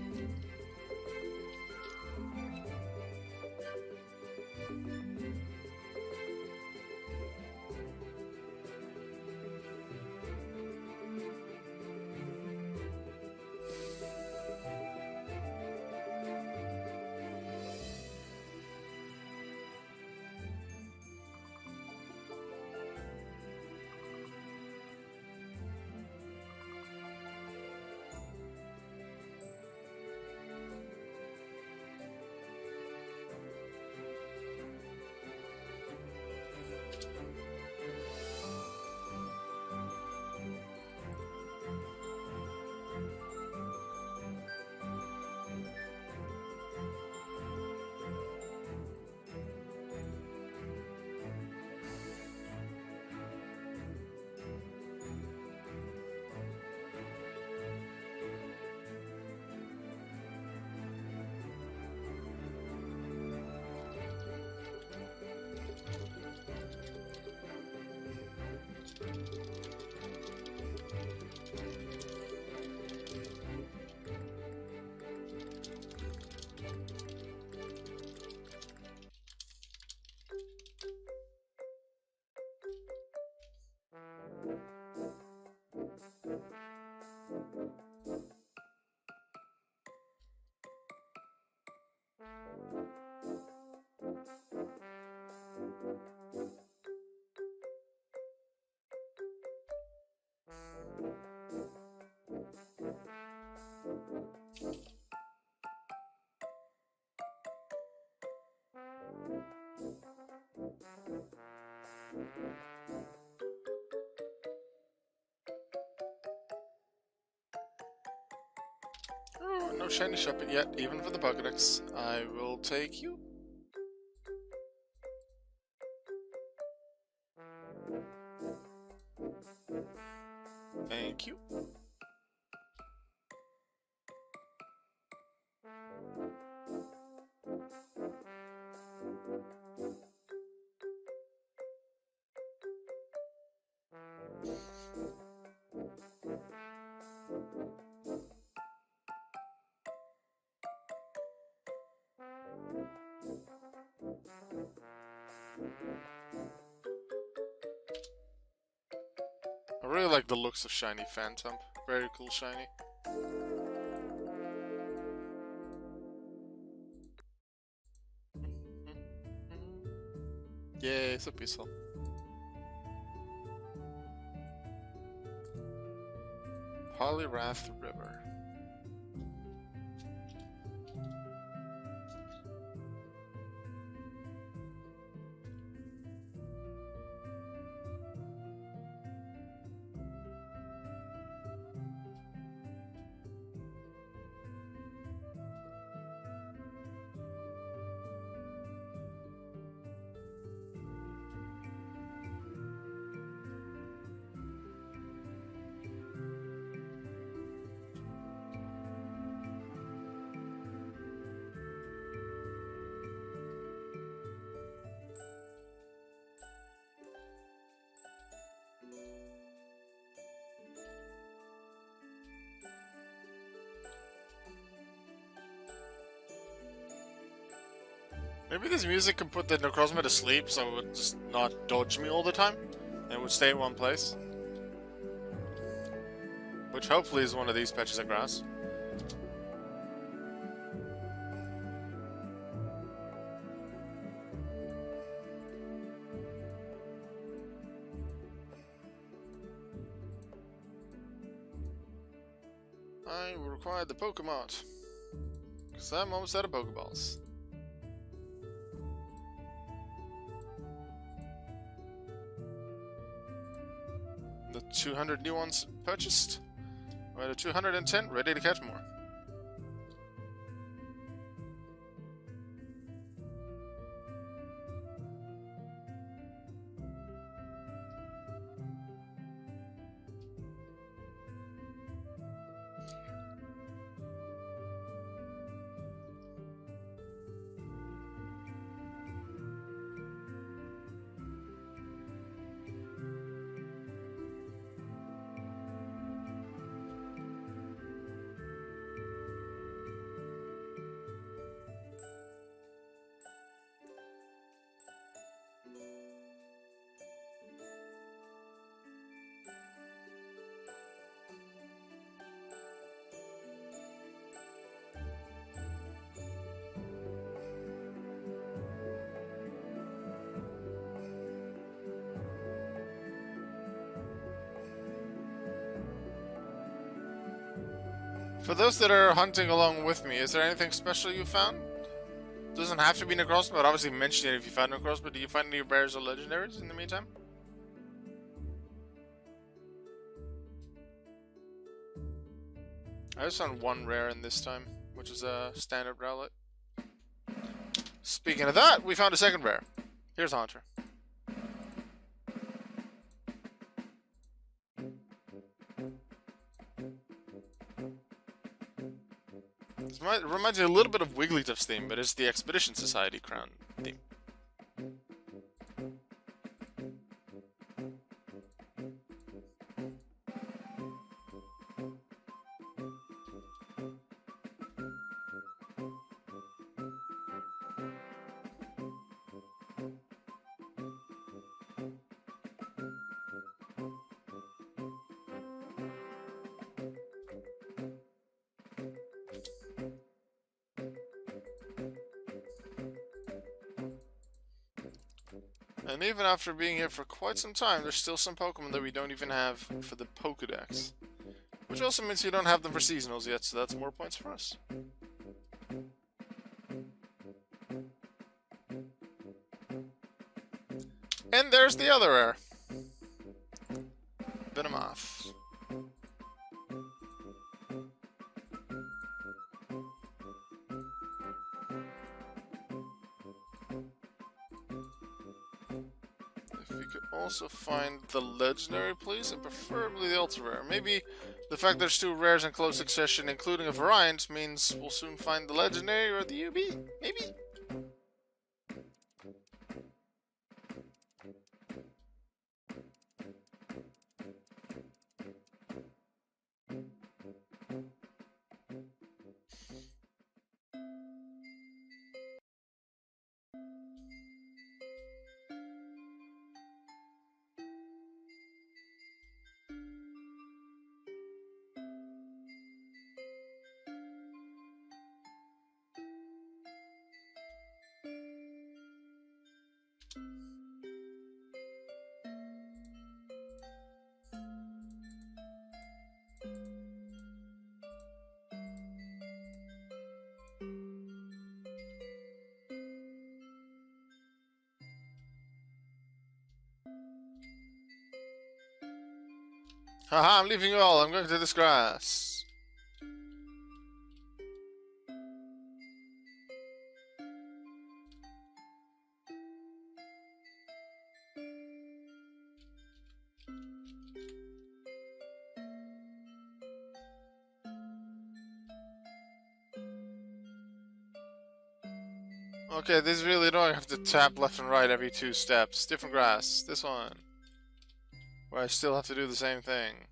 Oh, no shiny shopping yet, even for the Pokédex. I will take you. Thank you. really like the looks of Shiny Phantom. Very cool shiny. Yay, so peaceful. Polyrath River. Maybe this music could put the Necrozma to sleep so it would just not dodge me all the time. And it would stay in one place. Which hopefully is one of these patches of grass. I will require the Pokemon. Because I'm almost out of Pokeballs. The 200 new ones purchased. We're at 210, ready to catch more. For those that are hunting along with me, is there anything special you found? Doesn't have to be Necrozma, but obviously mention it if you found Necrozma. Do you find any rares or legendaries in the meantime? I just found one rare in this time, which is a standard Rowlet. Speaking of that, we found a second rare. Here's Haunter. It reminds me a little bit of Wigglytuff's theme, but it's the Expedition Society crown theme. And even after being here for quite some time, there's still some Pokemon that we don't even have for the Pokedex. Which also means we don't have them for seasonals yet, so that's more points for us. And there's the other rare. Venomoth. Also find the legendary, please, and preferably the ultra rare. Maybe the fact there's two rares in close succession, including a variant, means we'll soon find the legendary or the UB. Maybe. Haha, I'm leaving you all. I'm going to this grass. Okay, this is really annoying. I have to tap left and right every 2 steps. Different grass. This one. Where I still have to do the same thing.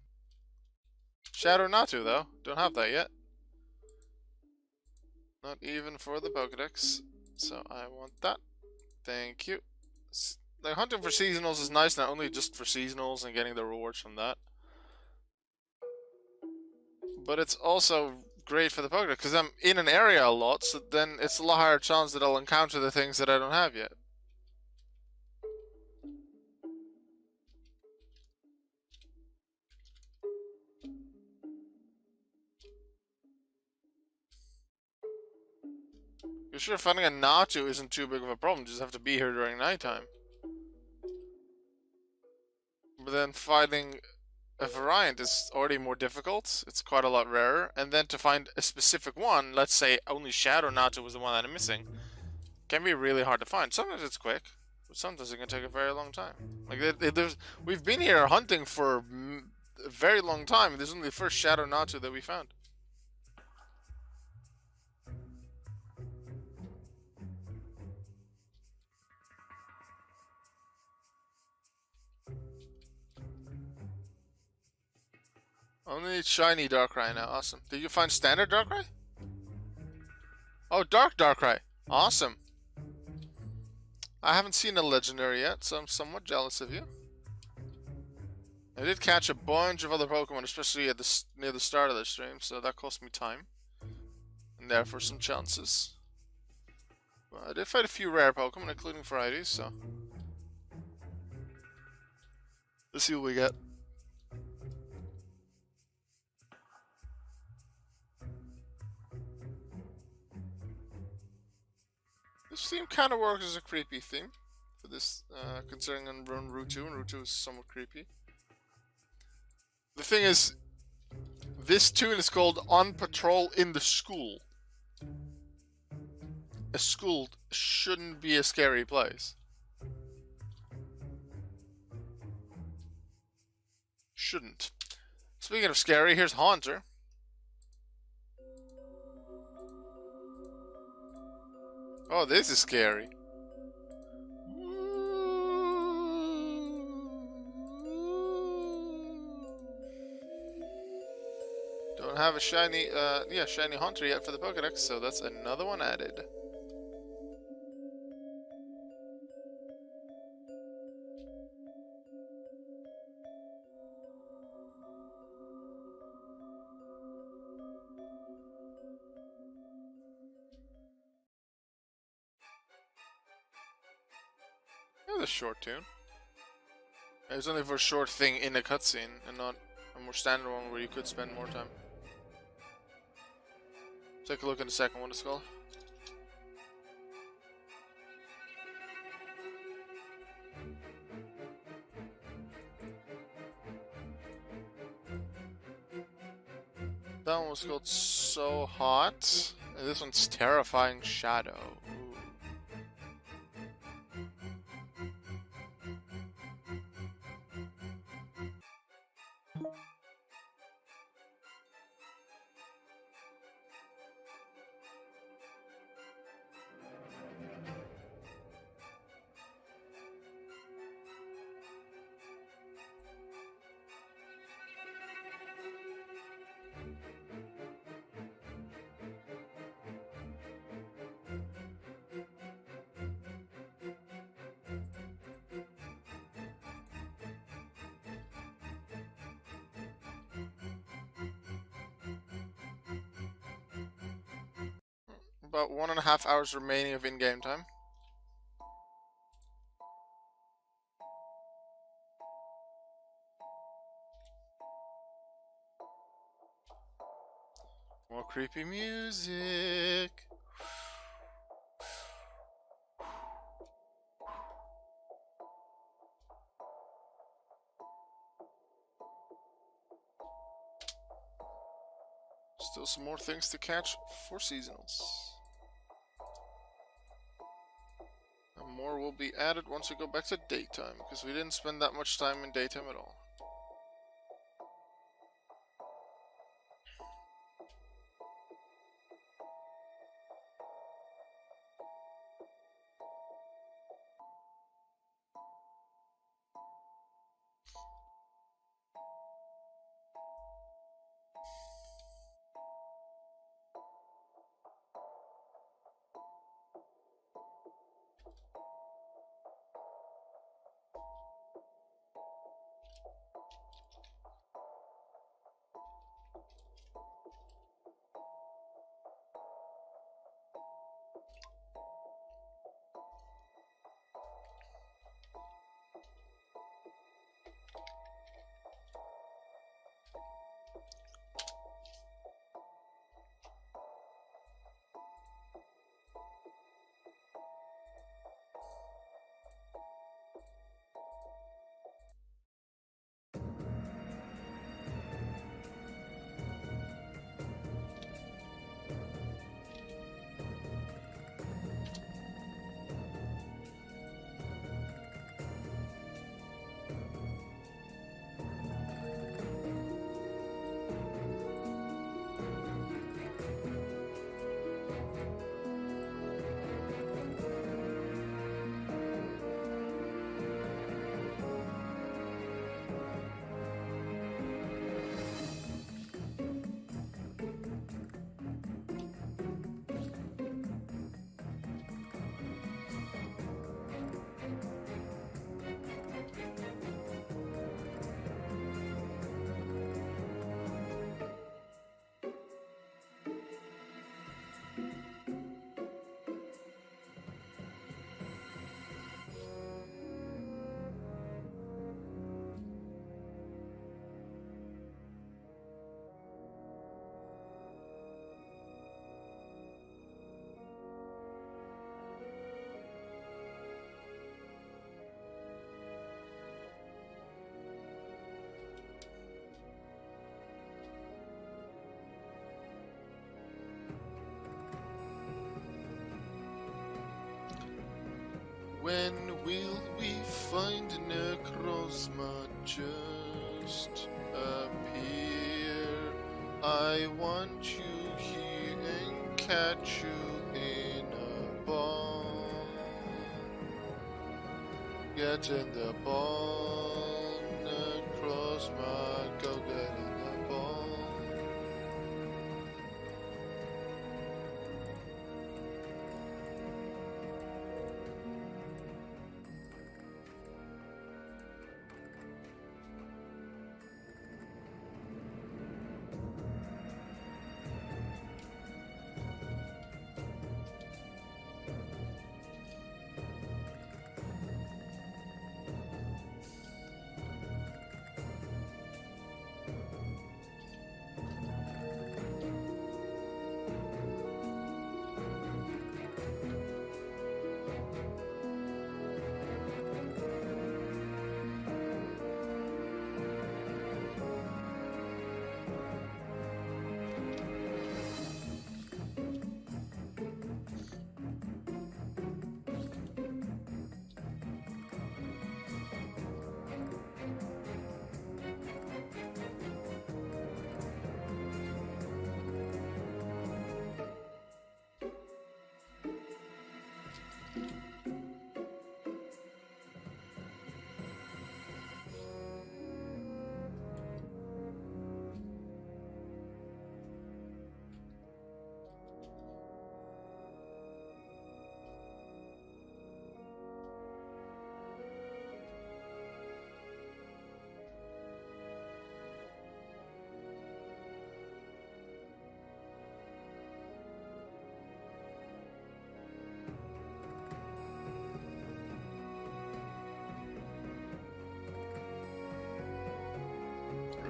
Shadow Natu, though. Don't have that yet. Not even for the Pokédex. So I want that. Thank you. Like, hunting for seasonals is nice, not only just for seasonals and getting the rewards from that. But it's also great for the Pokédex, because I'm in an area a lot, so then it's a lot higher chance that I'll encounter the things that I don't have yet. You're sure finding a Natu isn't too big of a problem, you just have to be here during nighttime. But then finding a variant is already more difficult, it's quite a lot rarer, and then to find a specific one, let's say only Shadow Natu was the one that I'm missing, can be really hard to find. Sometimes it's quick, but sometimes it can take a very long time. Like, we've been here hunting for a very long time, and this is only the first Shadow Natu that we found. Only shiny Darkrai now. Awesome. Did you find standard Darkrai? Oh, dark Darkrai. Awesome. I haven't seen a legendary yet, so I'm somewhat jealous of you. I did catch a bunch of other Pokemon, especially at near the start of the stream, so that cost me time. And therefore some chances. Well, I did fight a few rare Pokemon, including varieties, so... let's see what we get. This theme kind of works as a creepy theme for this, considering I'm on Route 2, and Route 2 is somewhat creepy. The thing is, this tune is called On Patrol in the School. A school shouldn't be a scary place. Shouldn't. Speaking of scary, here's Haunter. Oh, this is scary. Don't have a shiny, shiny Haunter yet for the Pokédex, so that's another one added. That was a short tune. It was only for a short thing in a cutscene, and not a more standard one where you could spend more time. Take a look at the second one, it's called. That one was called So Hot. And this one's Terrifying Shadow. Ooh. About 1.5 hours remaining of in-game time. More creepy music. Still some more things to catch for seasonals. And more will be added once we go back to daytime, because we didn't spend that much time in daytime at all. When will we find Necrozma? Just appear. I want you here and catch you in a ball. Get in the ball, Necrozma, go get in the ball.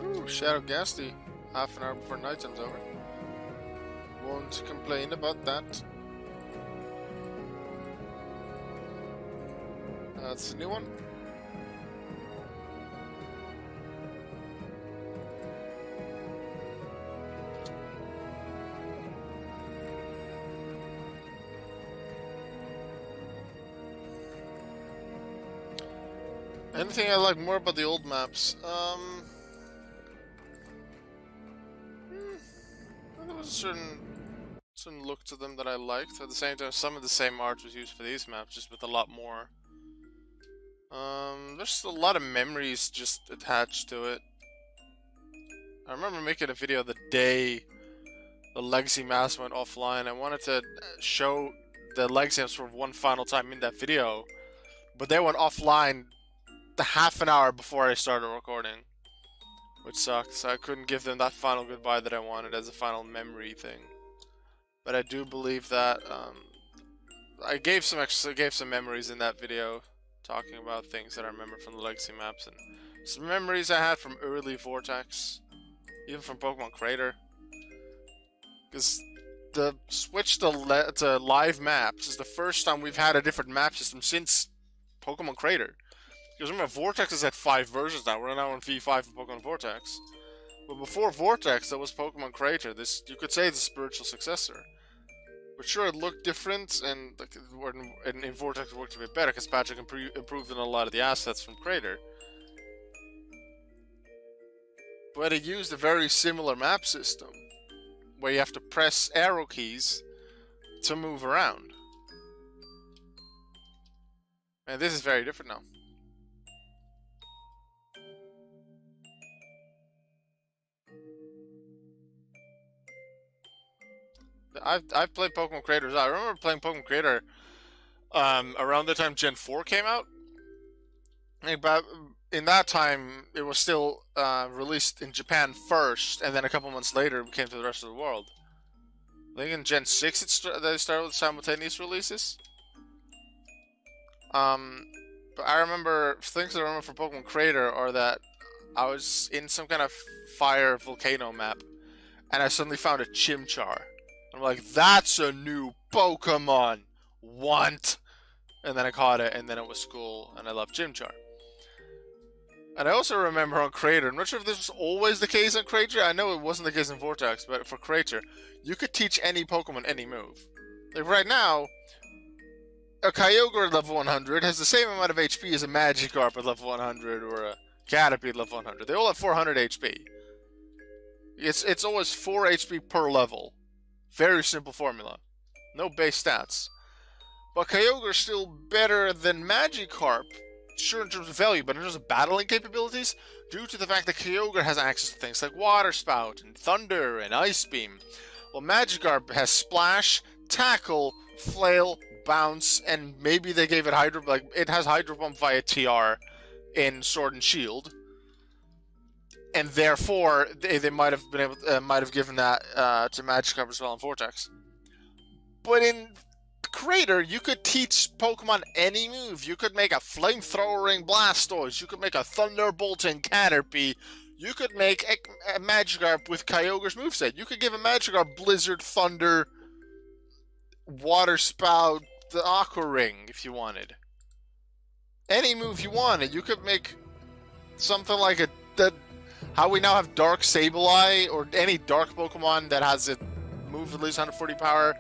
Ooh, Shadow Ghastly, half an hour before nighttime's over. Won't complain about that. That's a new one. Anything I like more about the old maps? There was a certain look to them that I liked. At the same time, some of the same art was used for these maps, just with a lot more. There's a lot of memories just attached to it. I remember making a video the day the Legacy maps went offline. I wanted to show the Legacy maps for one final time in that video, but they went offline the half an hour before I started recording, which sucked. So I couldn't give them that final goodbye that I wanted as a final memory thing. But I do believe that I gave some memories in that video, talking about things that I remember from the Legacy maps, and some memories I had from early Vortex, even from Pokemon Crater. Because the switch to live maps is the first time we've had a different map system since Pokemon Crater. Because remember, Vortex is at 5 versions now. We're now on V5 for Pokemon Vortex. But before Vortex, there was Pokemon Crater. This, you could say, it's a spiritual successor. But sure, it looked different, and in Vortex it worked a bit better because Patrick improved on a lot of the assets from Crater. But it used a very similar map system, where you have to press arrow keys to move around. And this is very different now. I've played Pokemon Crater. I remember playing Pokemon Crater around the time Gen 4 came out. But in that time, it was still released in Japan first, and then a couple months later, it came to the rest of the world. I think in Gen 6 they started with simultaneous releases. But I remember, things I remember from Pokemon Crater are that I was in some kind of fire volcano map, and I suddenly found a Chimchar. I'm like, that's a new Pokemon! Want! And then I caught it, and then it was cool, and I loved Chimchar. And I also remember on Crater, I'm not sure if this was always the case on Crater, I know it wasn't the case in Vortex, but for Crater, you could teach any Pokemon any move. Like right now, a Kyogre at level 100 has the same amount of HP as a Magikarp at level 100, or a Caterpie at level 100. They all have 400 HP. It's always 4 HP per level. Very simple formula. No base stats. But Kyogre is still better than Magikarp, sure in terms of value, but in terms of battling capabilities, due to the fact that Kyogre has access to things like Water Spout, and Thunder, and Ice Beam. Well, Magikarp has Splash, Tackle, Flail, Bounce, and maybe they gave it Hydro... like, it has Hydro Pump via TR in Sword and Shield. And therefore, they might have been able, might have given that to Magikarp as well in Vortex. But in Crater, you could teach Pokemon any move. You could make a flamethrower-ing Blastoise. You could make a Thunderbolting Caterpie. You could make a Magikarp with Kyogre's moveset. You could give a Magikarp Blizzard, Thunder, Water Spout, the Aqua Ring if you wanted. Any move you wanted. You could make something like how we now have Dark Sableye, or any Dark Pokemon that has a move at least 140 power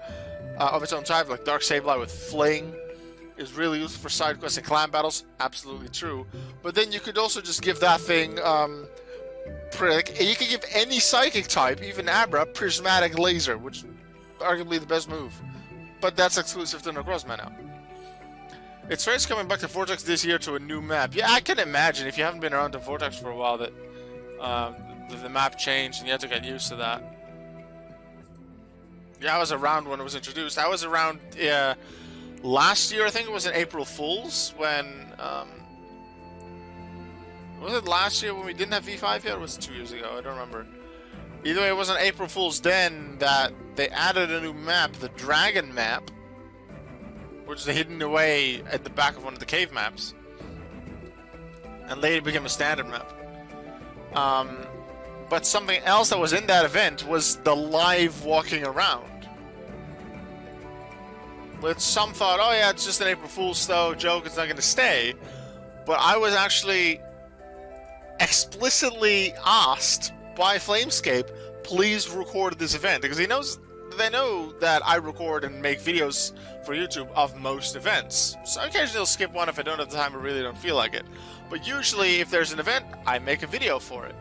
of its own type, like Dark Sableye with Fling, is really useful for side quests and clan battles. Absolutely true. But then you could also just give that thing, you could give any Psychic type, even Abra, Prismatic Laser, which is arguably the best move. But that's exclusive to Necrozma now. It's strange coming back to Vortex this year to a new map. Yeah, I can imagine, if you haven't been around to Vortex for a while, that the map changed and you had to get used to that. Yeah, I was around when it was introduced. I was around last year, I think it was in April Fool's, when... was it last year when we didn't have V5 yet, or was it 2 years ago? I don't remember. Either way, it was on April Fool's then that they added a new map, the Dragon map, which is hidden away at the back of one of the cave maps, and later became a standard map. But something else that was in that event was the live walking around. Which some thought, oh yeah, it's just an April Fool's joke, it's not going to stay. But I was actually explicitly asked by Flamescape, please record this event, because he knows they know that I record and make videos for YouTube of most events. So occasionally I'll skip one if I don't have the time or really don't feel like it. But usually if there's an event, I make a video for it.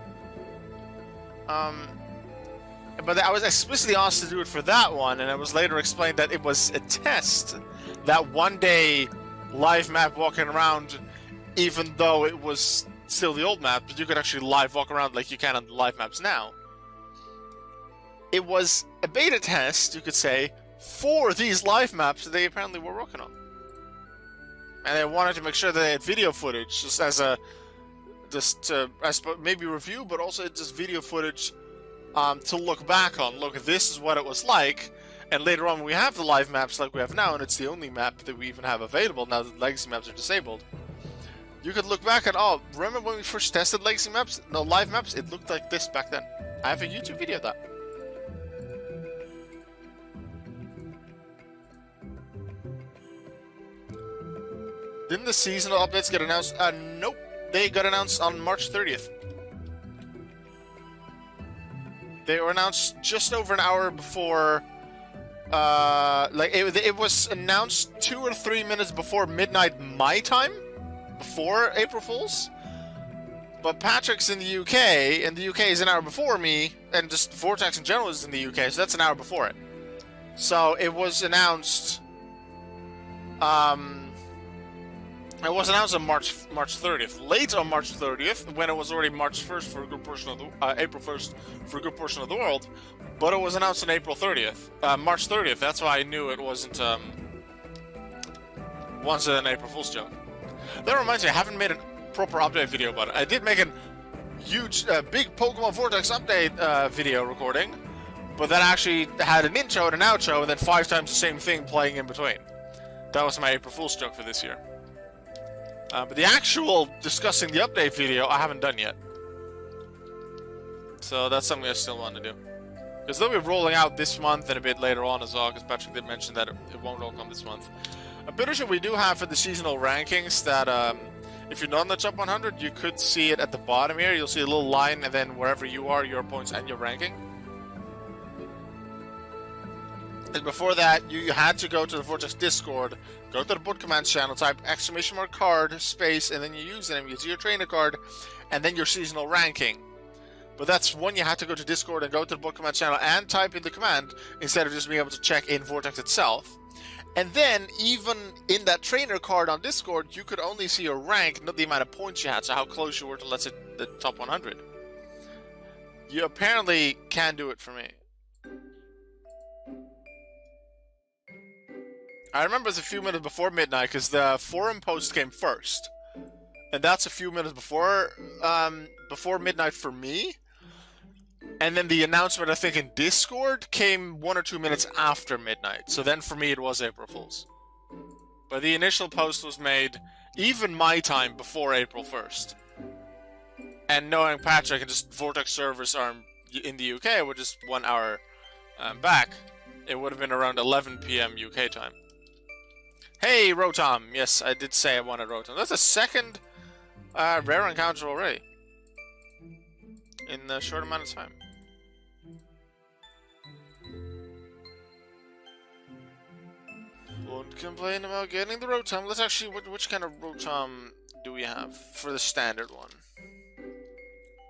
But I was explicitly asked to do it for that one, and it was later explained that it was a test. That one day live map walking around, even though it was still the old map, but you could actually live walk around like you can on the live maps now. It was a beta test, you could say, for these live maps that they apparently were working on. And they wanted to make sure that they had video footage, just as a, maybe review, but also just video footage to look back on. Look, this is what it was like, and later on when we have the live maps like we have now, and it's the only map that we even have available now that legacy maps are disabled, you could look back at, oh, remember when we first tested legacy maps? No, live maps? It looked like this back then. I have a YouTube video of that. Didn't the seasonal updates get announced? Nope. They got announced on March 30th. They were announced just over an hour before, it was announced 2 or 3 minutes before midnight my time, before April Fool's. But Patrick's in the UK, and the UK is an hour before me, and just Vortex in general is in the UK, so that's an hour before it. So it was announced, it was announced on March 30th. Late on March 30th, when it was already March 1st for a good portion of the April 1st for a good portion of the world, but it was announced on April 30th, March 30th. That's why I knew it wasn't an April Fool's joke. That reminds me, I haven't made a proper update video about it. I did make a huge, big Pokemon Vortex update video recording, but that actually had an intro and an outro, and then 5 times the same thing playing in between. That was my April Fool's joke for this year. But the actual discussing the update video, I haven't done yet. So that's something I still want to do. Because they'll be rolling out this month and a bit later on as well, because Patrick did mention that it won't all come this month. I'm pretty sure we do have for the seasonal rankings that if you're not in the top 100, you could see it at the bottom here. You'll see a little line, and then wherever you are, your points and your ranking. And before that, you had to go to the Vortex Discord, go to the Bot Commands channel, type !card, space, and then your username, you see your trainer card, and then your seasonal ranking. But that's one you had to go to Discord and go to the Bot Commands channel and type in the command, instead of just being able to check in Vortex itself. And then, even in that trainer card on Discord, you could only see your rank, not the amount of points you had, so how close you were to, let's say, the top 100. You apparently can do it for me. I remember it's a few minutes before midnight, because the forum post came first. And that's a few minutes before midnight for me. And then the announcement, I think, in Discord came 1 or 2 minutes after midnight. So then for me it was April Fool's. But the initial post was made, even my time, before April 1st. And knowing Patrick and just Vortex servers are in the UK, which is 1 hour back, it would have been around 11 PM UK time. Hey, Rotom! Yes, I did say I wanted Rotom. That's a second rare encounter already. In a short amount of time. Won't complain about getting the Rotom. Let's actually, which kind of Rotom do we have for the standard one?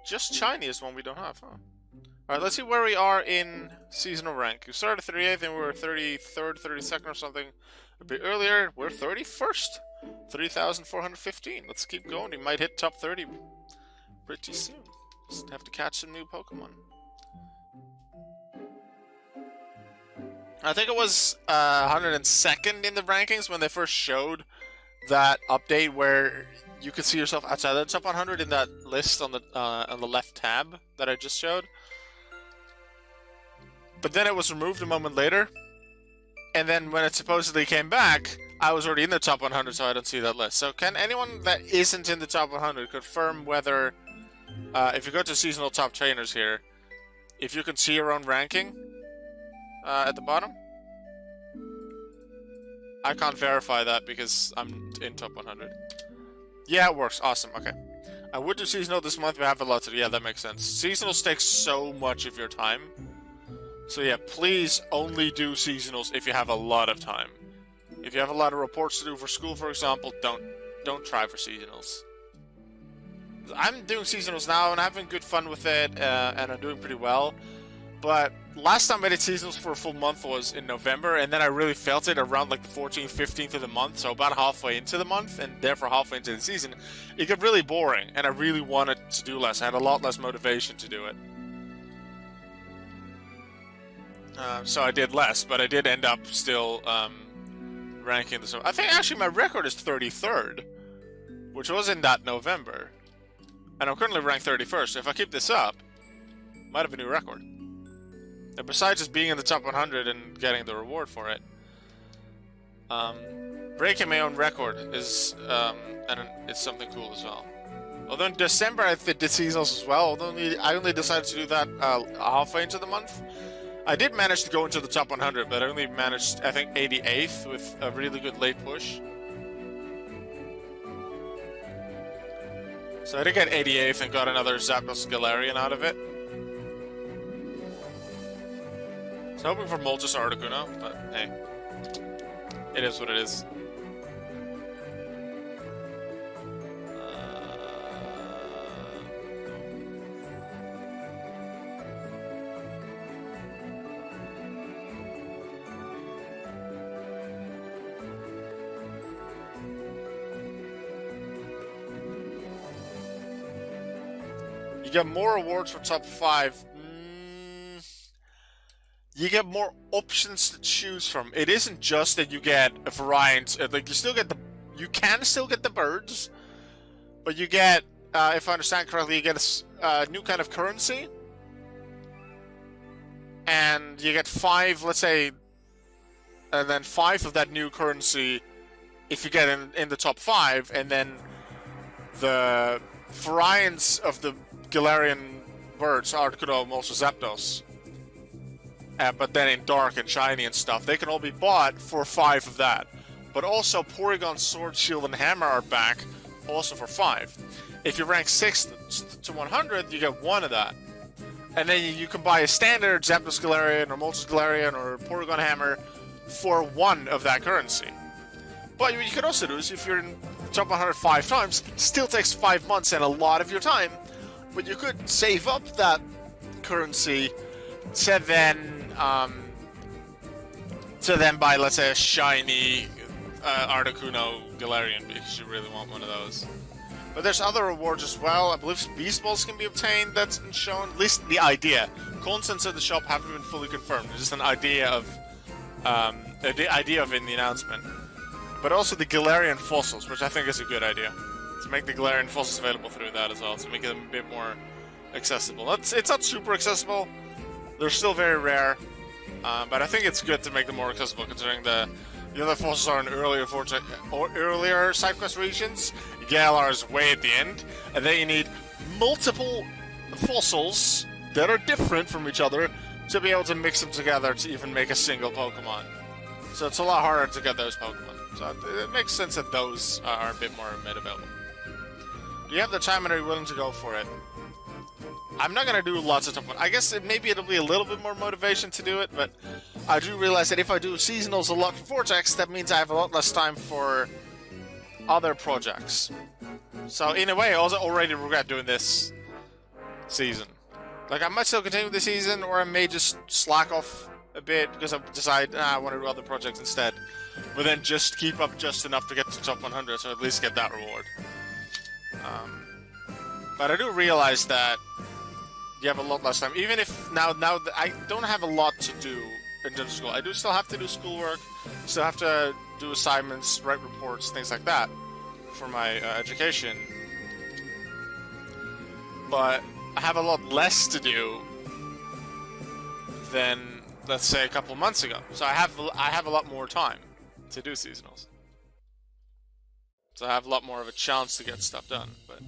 Just shiny is one we don't have, huh? Alright, let's see where we are in seasonal rank. We started 38th and we were 33rd, 32nd or something a bit earlier. We're 31st. 3,415. Let's keep going. We might hit top 30 pretty soon. Just have to catch some new Pokemon. I think it was 102nd in the rankings when they first showed that update where you could see yourself outside the top 100 in that list on the left tab that I just showed. But then it was removed a moment later, and then when it supposedly came back, I was already in the top 100, so I don't see that list. So can anyone that isn't in the top 100 confirm whether, if you go to seasonal top trainers here, if you can see your own ranking at the bottom? I can't verify that because I'm in top 100. Yeah, it works. Awesome. Okay. I would do seasonal this month, but I have a lot to do. Yeah, that makes sense. Seasonals take so much of your time So yeah, please only do seasonals if you have a lot of time. If you have a lot of reports to do for school, for example, don't try for seasonals. I'm doing seasonals now and having good fun with it, and I'm doing pretty well. But last time I did seasonals for a full month was in November, and then I really felt it around like the 14th, 15th of the month, so about halfway into the month, and therefore halfway into the season. It got really boring, and I really wanted to do less. I had a lot less motivation to do it. So I did less, but I did end up still ranking this. I think actually my record is 33rd, which was in that November. And I'm currently ranked 31st, so if I keep this up, might have a new record. And besides just being in the top 100 and getting the reward for it, breaking my own record is and it's something cool as well. Although in December I did seasonals as well, although I only decided to do that halfway into the month. I did manage to go into the top 100, but I only managed, I think, 88th with a really good late push. So I did get 88th and got another Zapdos Galarian out of it. So hoping for Moltres Articuno, but hey, it is what it is. You get more awards for top 5. You get more options to choose from. It isn't just that you get a variant. Like you can still get the birds, but you get, if I understand correctly, you get a new kind of currency, and you get 5, let's say, and then 5 of that new currency if you get in the top 5, and then the variants of the Galarian birds, Articuno, Moltres, Zapdos, but then in dark and shiny and stuff, they can all be bought for 5 of that. But also Porygon, Sword, Shield, and Hammer are back, also for 5. If you rank 6 to 100, you get 1 of that. And then you can buy a standard Zapdos Galarian, or Moltres Galarian, or Porygon Hammer for 1 of that currency. But what you could also do is, if you're in top 100 5 times, still takes 5 months and a lot of your time, but you could save up that currency to then buy, let's say, a shiny Articuno Galarian, because you really want one of those. But there's other rewards as well. I believe Beast Balls can be obtained. That's been shown. At least the idea. Contents of the shop haven't been fully confirmed. It's just an idea of in the announcement. But also the Galarian fossils, which I think is a good idea. To make the Galarian fossils available through that as well, to make them a bit more accessible. It's not super accessible. They're still very rare, but I think it's good to make them more accessible, considering the other fossils are in earlier Vortex or earlier side quest regions. Galar is way at the end, and then you need multiple fossils that are different from each other to be able to mix them together to even make a single Pokemon. So it's a lot harder to get those Pokemon. So it makes sense that those are a bit more mid-available. Do you have the time and are you willing to go for it? I'm not going to do lots of stuff. I guess maybe it'll be a little bit more motivation to do it, but I do realize that if I do seasonals a lot for Vortex, that means I have a lot less time for other projects. So in a way, I also already regret doing this season. Like, I might still continue the season, or I may just slack off a bit because I decide I want to do other projects instead. But then just keep up just enough to get to top 100, so at least get that reward. But I do realize that you have a lot less time. Even if now that I don't have a lot to do in terms of school. I do still have to do schoolwork, still have to do assignments, write reports, things like that for my education. But I have a lot less to do than, let's say, a couple months ago. So I have a lot more time to do seasonals. So I have a lot more of a chance to get stuff done. But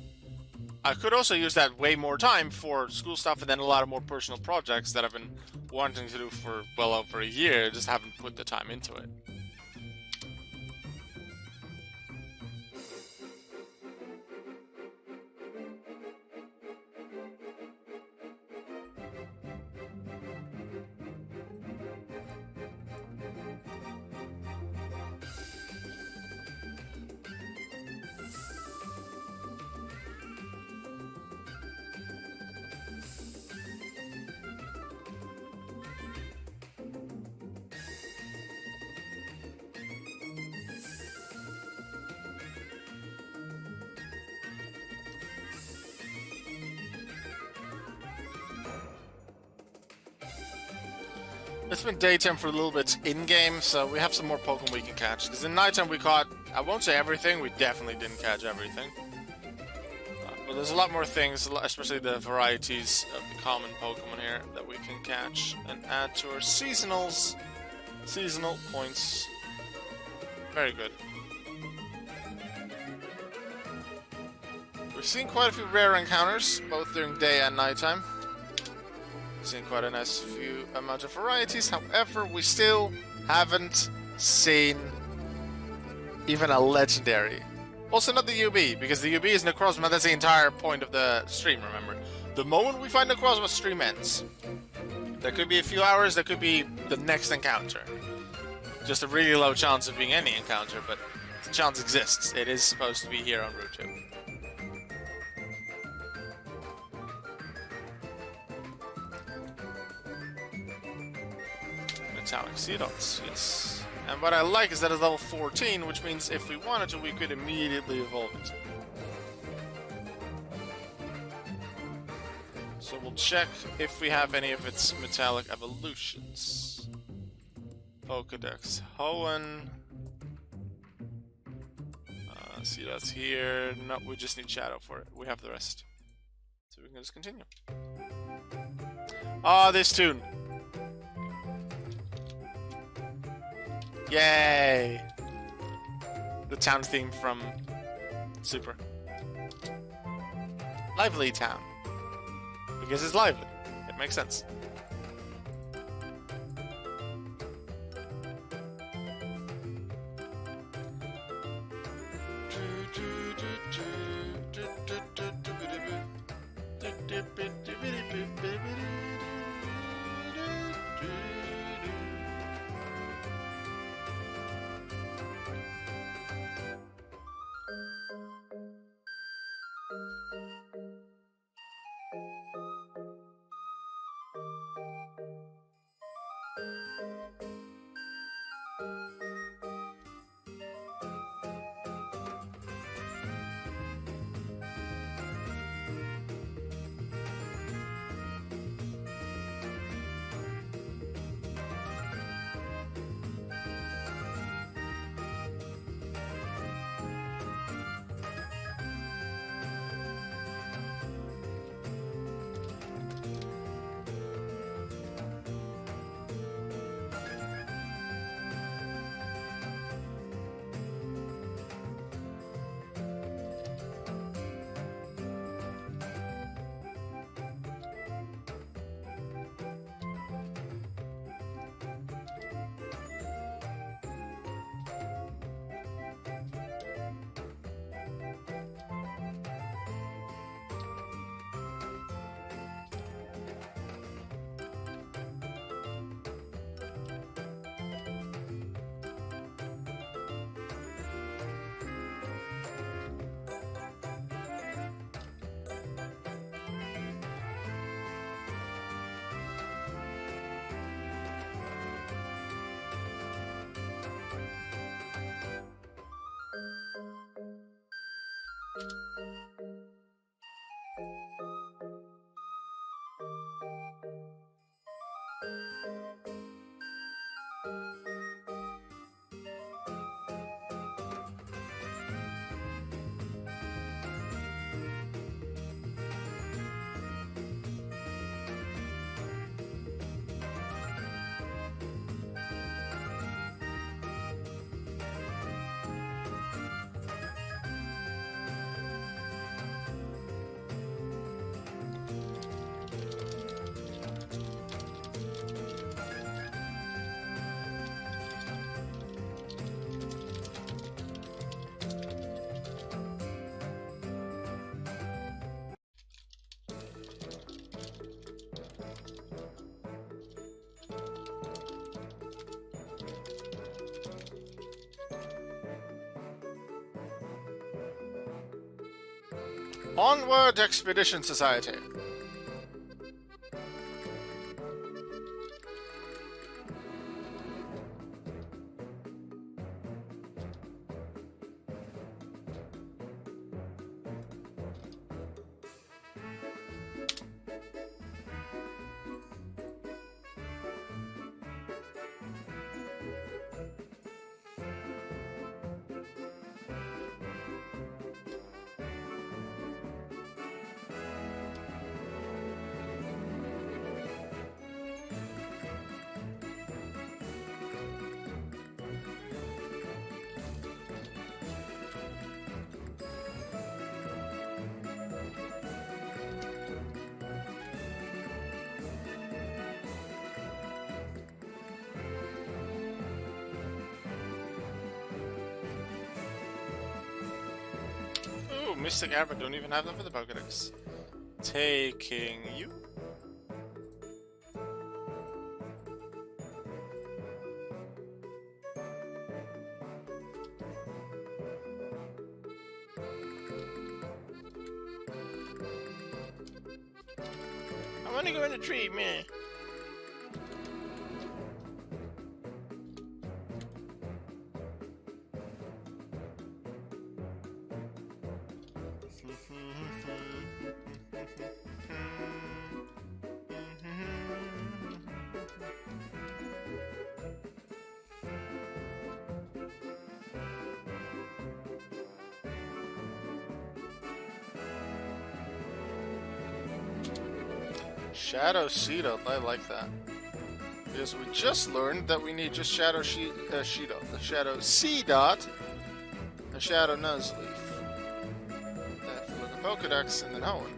I could also use that way more time for school stuff and then a lot of more personal projects that I've been wanting to do for well over a year, just haven't put the time into it. It's been daytime for a little bit in-game, so we have some more Pokemon we can catch. Because in nighttime we caught, I won't say everything, we definitely didn't catch everything. But there's a lot more things, especially the varieties of the common Pokemon here, that we can catch and add to our seasonal points. Very good. We've seen quite a few rare encounters, both during day and nighttime. Seen quite a nice few amount of varieties. However, we still haven't seen even a legendary. Also not the UB, because the UB is Necrozma. That's the entire point of the stream, remember. The moment we find Necrozma, stream ends. There could be a few hours, there could be the next encounter. Just a really low chance of being any encounter, but the chance exists. It is supposed to be here on Route 2. Metallic Seedots, yes. And what I like is that it's level 14, which means if we wanted to, we could immediately evolve it. So we'll check if we have any of its metallic evolutions. Pokedex Hoenn. See, that's here. No, we just need Shadow for it. We have the rest. So we can just continue. Ah, this tune. Yay! The town theme from Super. Lively town. Because it's lively. It makes sense. Onward, Expedition Society. Mystic Air, but don't even have them for the Pokédex. Taking you. I want to go in the tree, man. Shadow Seedot, I like that. Because we just learned that we need just Shadow Seedot, a Shadow Seedot, a Shadow Nuzleaf. If we look at Pokédex and then Hoenn.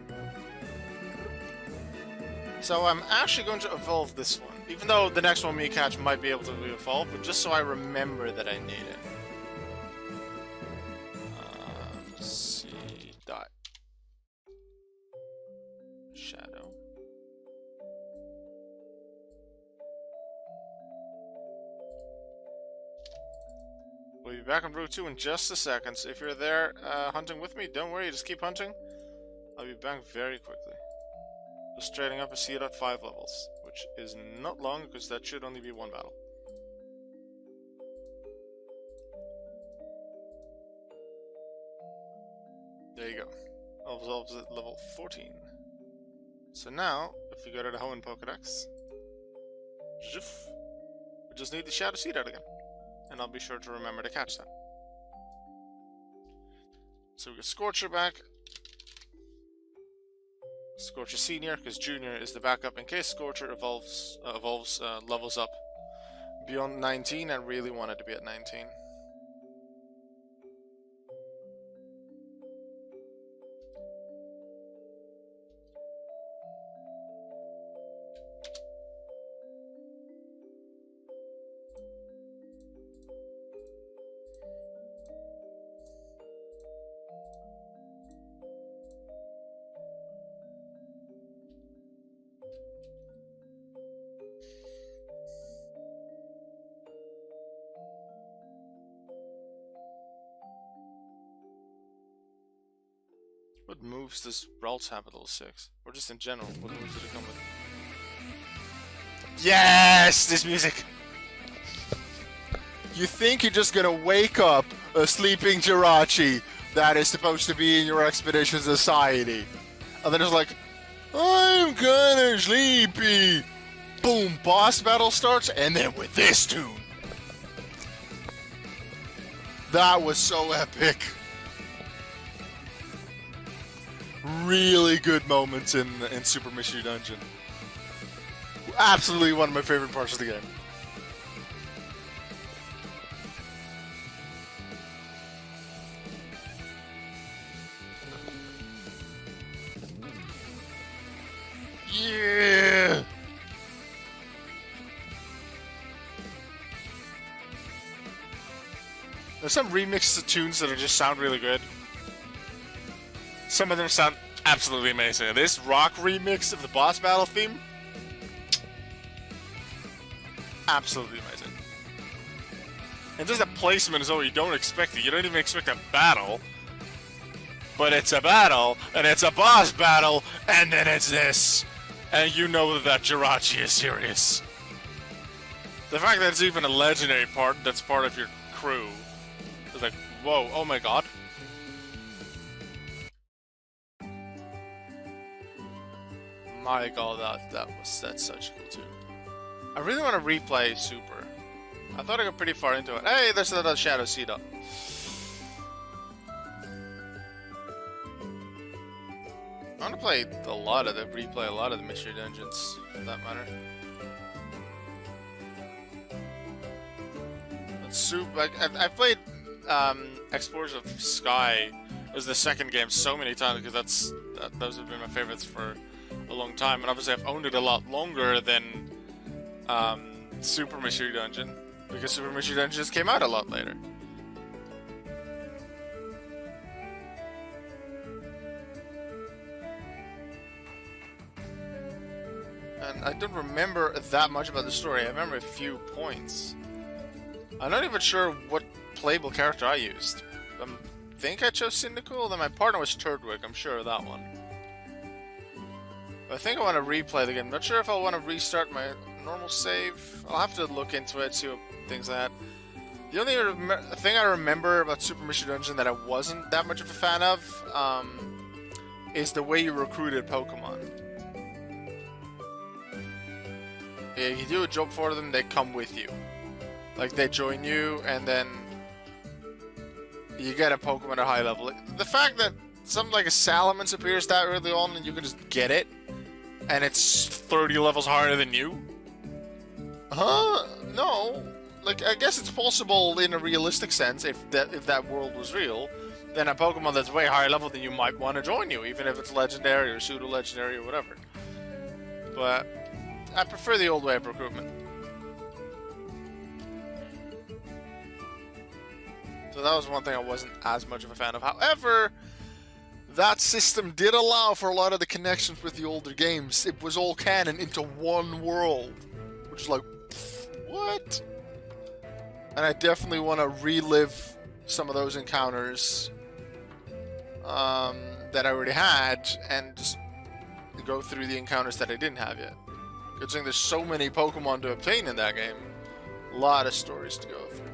So I'm actually going to evolve this one, even though the next one we catch might be able to be evolved, but just so I remember that I need it. Seedot. Shadow. We'll be back on Route 2 in just a second, so if you're there hunting with me, don't worry, just keep hunting. I'll be back very quickly. Just trading up a seed at 5 levels, which is not long, because that should only be one battle. There you go. Evolves at level 14. So now, if we go to the Hoenn Pokédex, we just need the Shadow Seedot again. And I'll be sure to remember to catch that. So we get Scorcher back. Scorcher Senior, because Junior is the backup in case Scorcher levels up beyond 19. I really wanted to be at 19. What moves does Ralts have at level 6? Or just in general, what moves does it come with? Yes! This music! You think you're just gonna wake up a sleeping Jirachi that is supposed to be in your Expedition Society. And then it's like, I'm kinda sleepy! Boom! Boss battle starts, and then with this tune! That was so epic! Really good moments in Super Mystery Dungeon. Absolutely one of my favorite parts of the game. Yeah! There's some remixes of tunes that just sound really good. Some of them sound absolutely amazing. This rock remix of the boss battle theme, absolutely amazing. And just the placement is all you don't expect it. You don't even expect a battle, but it's a battle, and it's a boss battle, and then it's this, and you know that Jirachi is serious. The fact that it's even a legendary part that's part of your crew is like, whoa, oh my god. My god, that's such a cool tune. I really want to replay Super. I thought I got pretty far into it. Hey, there's another Shadow Seedot. I want to play replay a lot of the Mystery Dungeons, for that matter. But Super, like, I've played Explorers of Sky as the second game so many times because those have been my favorites for a long time, and obviously I've owned it a lot longer than Super Mystery Dungeon, because Super Mystery Dungeon just came out a lot later. And I don't remember that much about the story. I remember a few points. I'm not even sure what playable character I used. I think I chose Cyndaquil, then my partner was Turdwick, I'm sure of that one. But I think I want to replay the game. I'm not sure if I want to restart my normal save. I'll have to look into it, see what things I had. The only thing I remember about Super Mystery Dungeon that I wasn't that much of a fan of is the way you recruited Pokemon. Yeah, you do a job for them, they come with you. Like, they join you, and then you get a Pokemon at a high level. The fact that something like a Salamence appears that early on and you can just get it, and it's 30 levels higher than you? Huh? No. Like, I guess it's possible in a realistic sense, if that world was real, then a Pokemon that's way higher level than you might want to join you, even if it's legendary or pseudo-legendary or whatever. But I prefer the old way of recruitment. So that was one thing I wasn't as much of a fan of. However, that system did allow for a lot of the connections with the older games. It was all canon into one world, which is like, what? And I definitely want to relive some of those encounters that I already had, and just go through the encounters that I didn't have yet. Considering there's so many Pokemon to obtain in that game, a lot of stories to go through.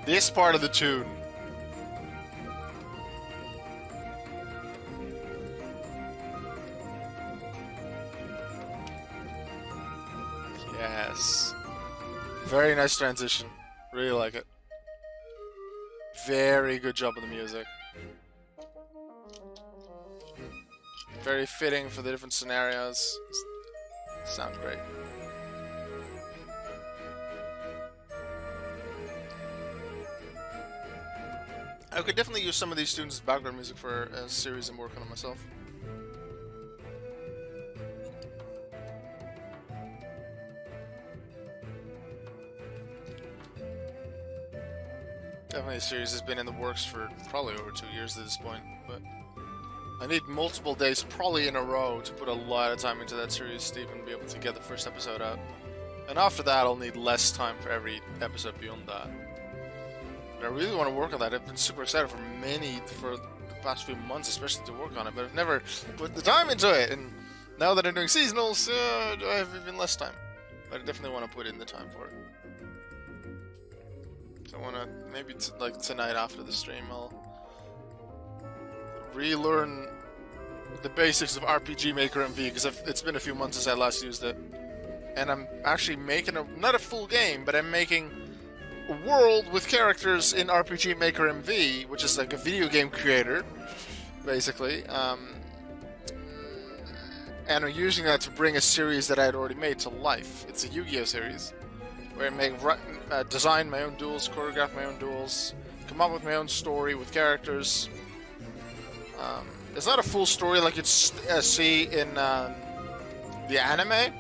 This part of the tune. Yes. Very nice transition. Really like it. Very good job of the music. Very fitting for the different scenarios. Sound great. I could definitely use some of these tunes as background music for a series I'm working on myself. Definitely a series has been in the works for probably over 2 years at this point, but I need multiple days, probably in a row, to put a lot of time into that series to even be able to get the first episode out. And after that, I'll need less time for every episode beyond that. I really want to work on that. I've been super excited for the past few months, especially to work on it, but I've never put the time into it. And now that I'm doing seasonals, I have even less time. But I definitely want to put in the time for it. So I want to, maybe like tonight after the stream, I'll relearn the basics of RPG Maker MV, because it's been a few months since I last used it. And I'm actually making not a full game, but I'm making a world with characters in RPG Maker MV, which is like a video game creator, basically. And I'm using that to bring a series that I had already made to life. It's a Yu-Gi-Oh series, where I design my own duels, choreograph my own duels, come up with my own story with characters. It's not a full story like you'd see in the anime.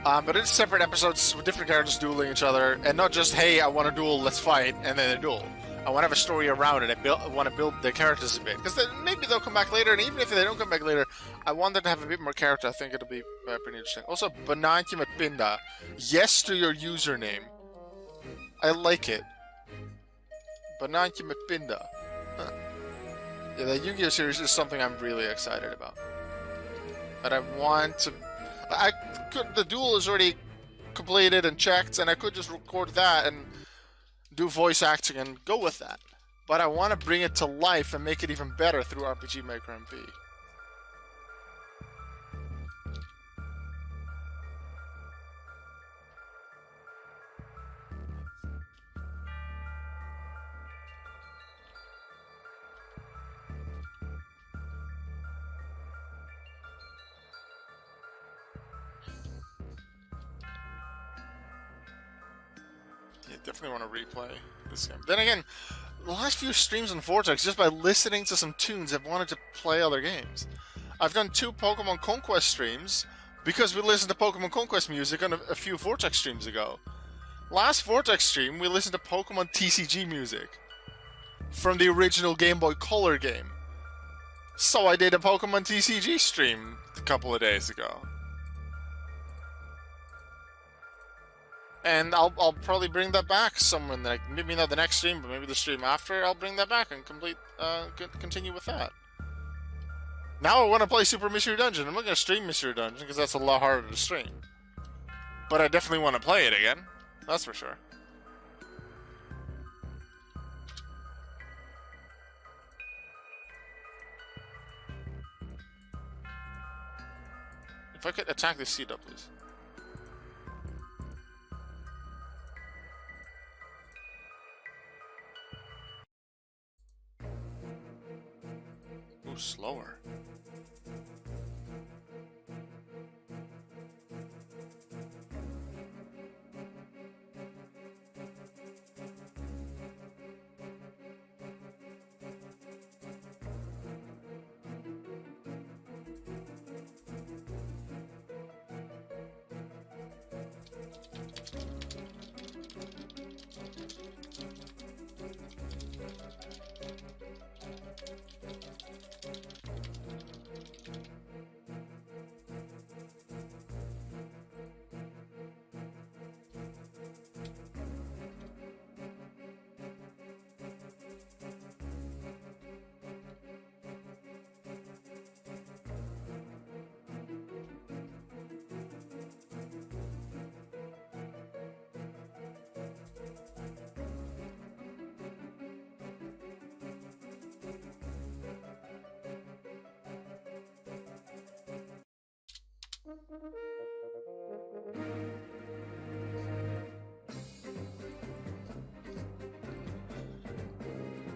But it's separate episodes with different characters dueling each other, and not just, hey, I want to duel, let's fight, and then a duel. I want to have a story around it. I want to build the characters a bit, because maybe they'll come back later, and even if they don't come back later, I want them to have a bit more character. I think it'll be pretty interesting. Also, Bananki Mapinda, yes to your username. I like it. Bananki Mapinda. Huh. Yeah, the Yu-Gi-Oh series is something I'm really excited about. But I I could. The duel is already completed and checked, and I could just record that and do voice acting and go with that. But I want to bring it to life and make it even better through RPG Maker MP. Yeah, definitely want to replay this game. Then again, the last few streams on Vortex, just by listening to some tunes, I've wanted to play other games. I've done 2 Pokemon Conquest streams because we listened to Pokemon Conquest music on a few Vortex streams ago. Last Vortex stream, we listened to Pokemon TCG music from the original Game Boy Color game. So I did a Pokemon TCG stream a couple of days ago. And I'll probably bring that back somewhere, like maybe not the next stream, but maybe the stream after. I'll bring that back and continue with that. Now I want to play Super Mystery Dungeon. I'm not going to stream Mystery Dungeon because that's a lot harder to stream. But I definitely want to play it again. That's for sure. If I could attack this seat up, please. Ooh, slower.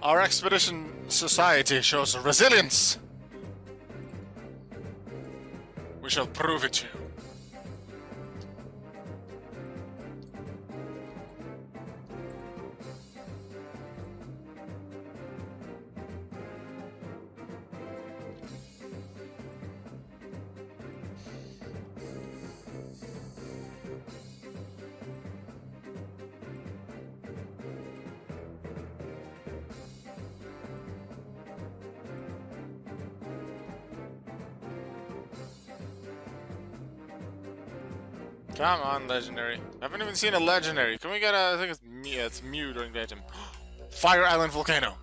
Our expedition society shows resilience. We shall prove it to you. Come on, legendary. I haven't even seen a legendary. Can we get a... I think it's Mew during daytime. Fire Island Volcano.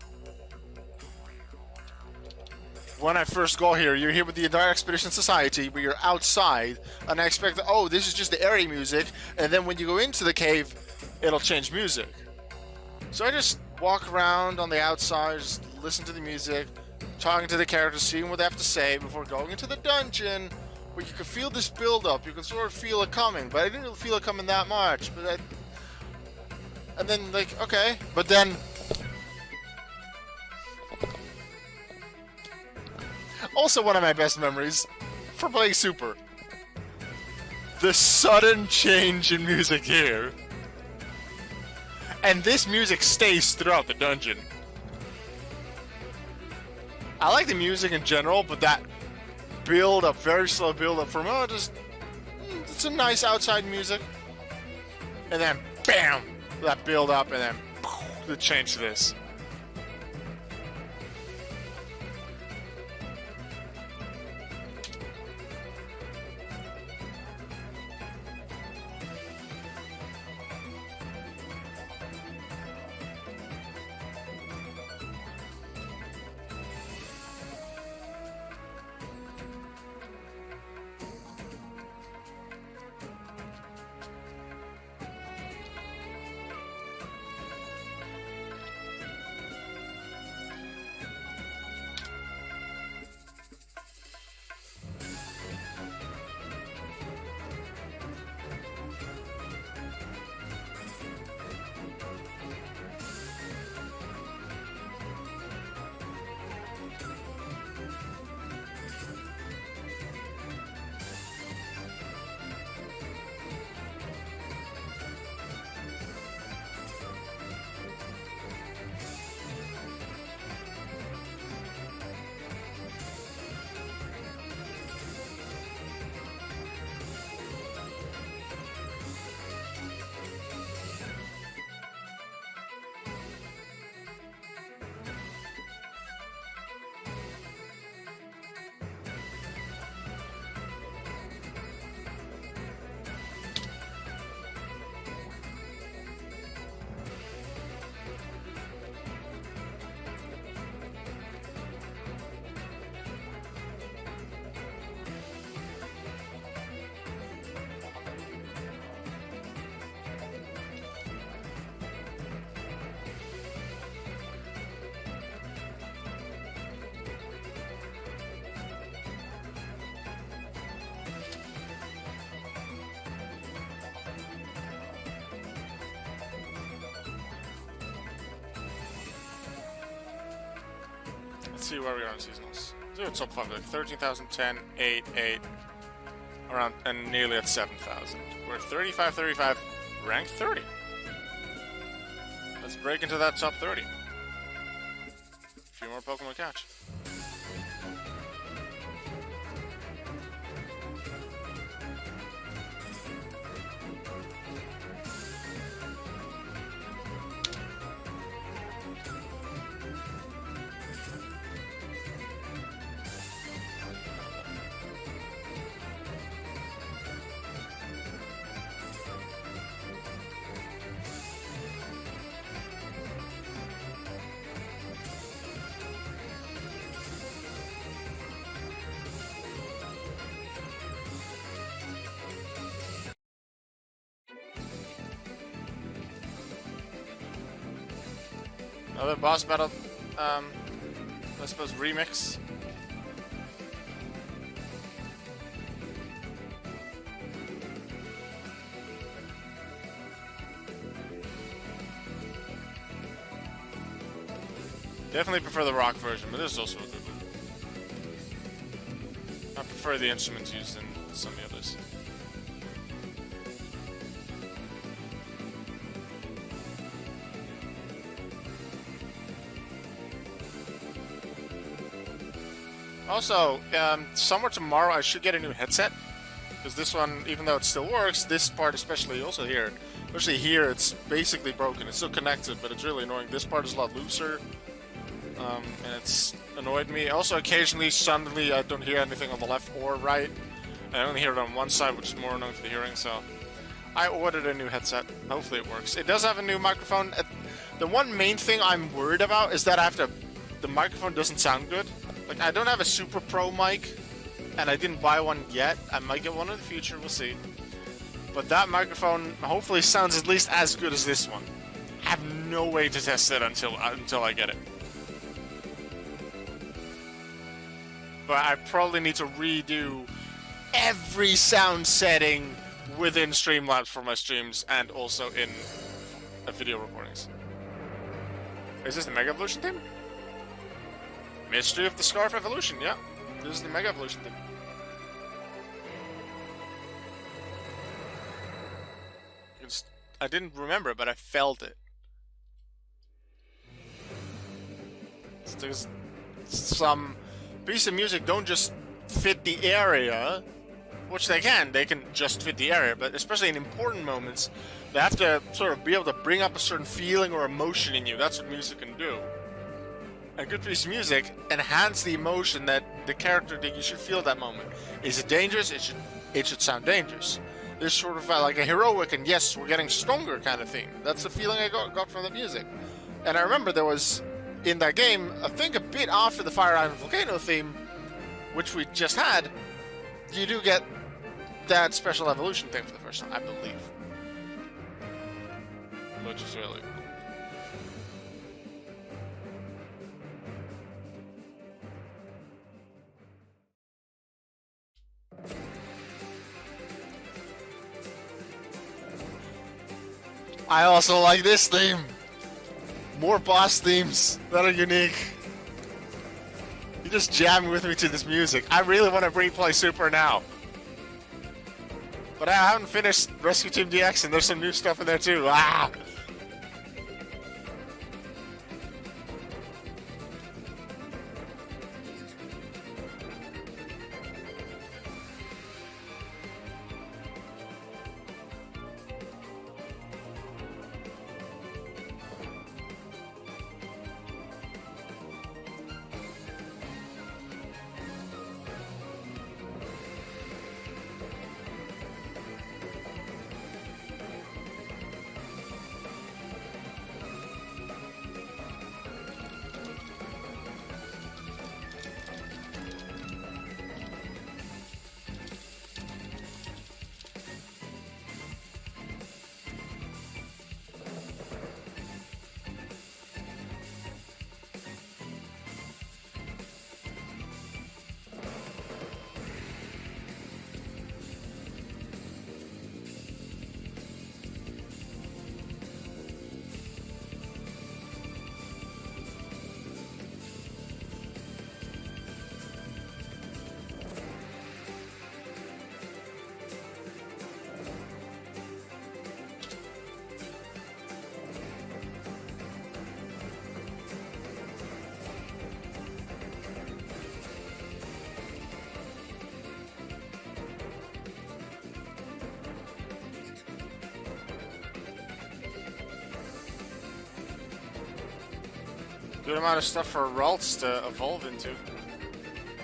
When I first go here, you're here with the entire Expedition Society, but you're outside, and I expect that, oh, this is just the area music, and then when you go into the cave, it'll change music. So I just walk around on the outside, just listen to the music, talking to the characters, seeing what they have to say before going into the dungeon. Where you can feel this build-up, you can sort of feel it coming, but I didn't really feel it coming that much, but and then, like, okay, but then... Also one of my best memories, for playing Super. The sudden change in music here. And this music stays throughout the dungeon. I like the music in general, but that build up, very slow build up from, oh, just, it's a nice outside music. And then, bam, that build up, and then, the change to this. Let's see where we are on seasonals. So it's top 5, like 13,000, 10, 8, 8, around, and nearly at 7,000. We're 35, 35, ranked 30. Let's break into that top 30. A few more Pokemon catch. Another boss battle, I suppose, remix. Definitely prefer the rock version, but this is also a good one. I prefer the instruments used in some of the others. Also, somewhere tomorrow I should get a new headset, because this one, even though it still works, this part especially here, it's basically broken. It's still connected, but it's really annoying. This part is a lot looser, and it's annoyed me. Also, occasionally, suddenly, I don't hear anything on the left or right. I only hear it on one side, which is more annoying for the hearing, so I ordered a new headset. Hopefully it works. It does have a new microphone. The one main thing I'm worried about is that the microphone doesn't sound good. Like, I don't have a super pro mic, and I didn't buy one yet. I might get one in the future, we'll see. But that microphone hopefully sounds at least as good as this one. I have no way to test it until I get it. But I probably need to redo every sound setting within Streamlabs for my streams and also in video recordings. Is this the Mega Evolution theme? Mystery of the Scarf Evolution, yeah. This is the Mega Evolution theme. I didn't remember, but I felt it. There's some pieces of music don't just fit the area, which they can just fit the area, but especially in important moments, they have to sort of be able to bring up a certain feeling or emotion in you. That's what music can do. A good piece of music enhance the emotion that the character that you should feel at that moment. Is it dangerous? It should sound dangerous. There's sort of like a heroic and yes, we're getting stronger kind of thing. That's the feeling I got from the music. And I remember there was, in that game, I think a bit after the Fire Island Volcano theme, which we just had, you do get that special evolution thing for the first time, I believe. Which is really cool. I also like this theme. More boss themes that are unique. You just jam with me to this music. I really want to replay Super now. But I haven't finished Rescue Team DX and there's some new stuff in there too. Ah! Good amount of stuff for Ralts to evolve into.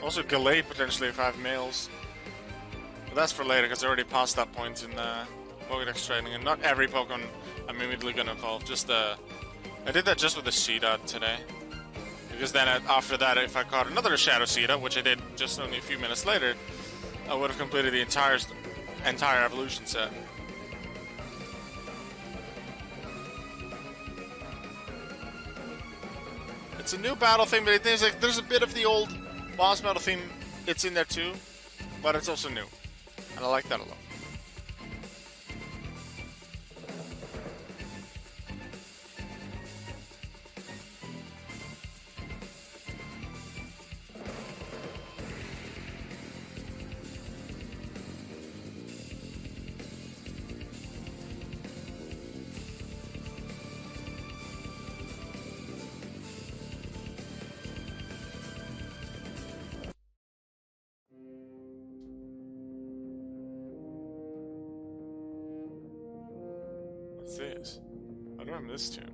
Also Galate potentially if I have males. But that's for later because I already passed that point in Pokédex training, and not every Pokemon I'm immediately gonna evolve. Just I did that just with the Seedot today. Because then after that, if I caught another Shadow Seedot, which I did just only a few minutes later, I would have completed the entire evolution set. It's a new battle theme, but it seems like there's a bit of the old boss battle theme. It's in there too, but it's also new, and I like that a lot. What's this? I don't remember this tune.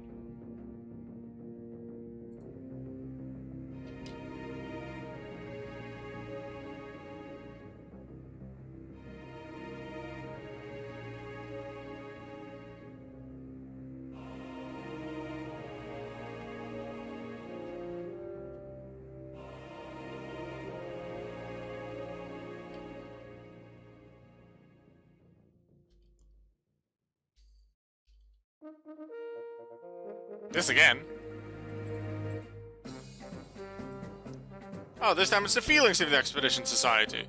This again. Oh, this time it's the feelings of the Expedition Society.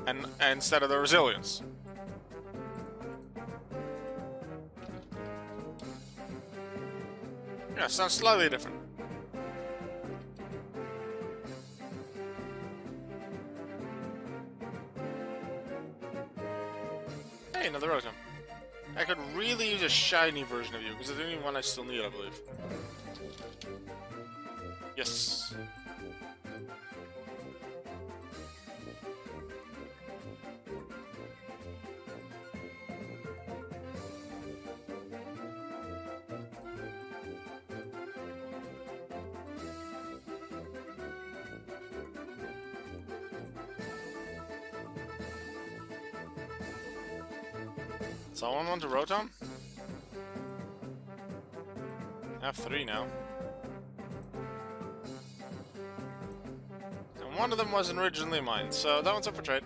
And instead of the resilience. Yeah, sounds slightly different. Hey, another Rotom. I could really use a shiny version of you, because it's the only one I still need, I believe. Yes. Someone want a Rotom? I have 3 now. And one of them wasn't originally mine, so that one's up for trade.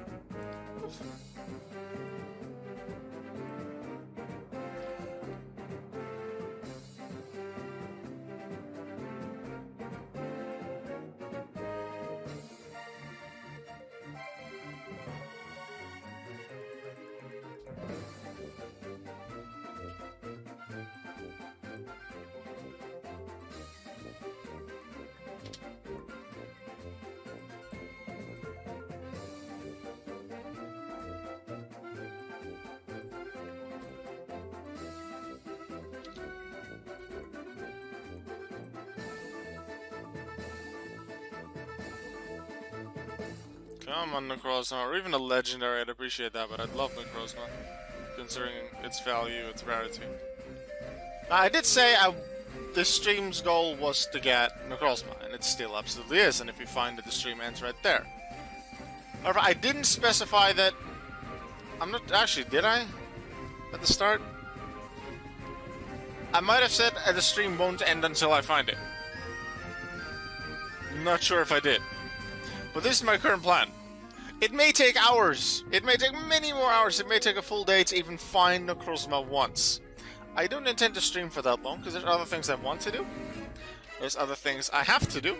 Come on, Necrozma, or even a legendary, I'd appreciate that, but I'd love Necrozma, considering its value, its rarity. Now, I did say this stream's goal was to get Necrozma, and it still absolutely is, and if you find it, the stream ends right there. However, I didn't specify that... I'm not... Actually, did I? At the start? I might have said the stream won't end until I find it. Not sure if I did. But this is my current plan. It may take hours. It may take many more hours. It may take a full day to even find Necrozma once. I don't intend to stream for that long, because there's other things I want to do. There's other things I have to do.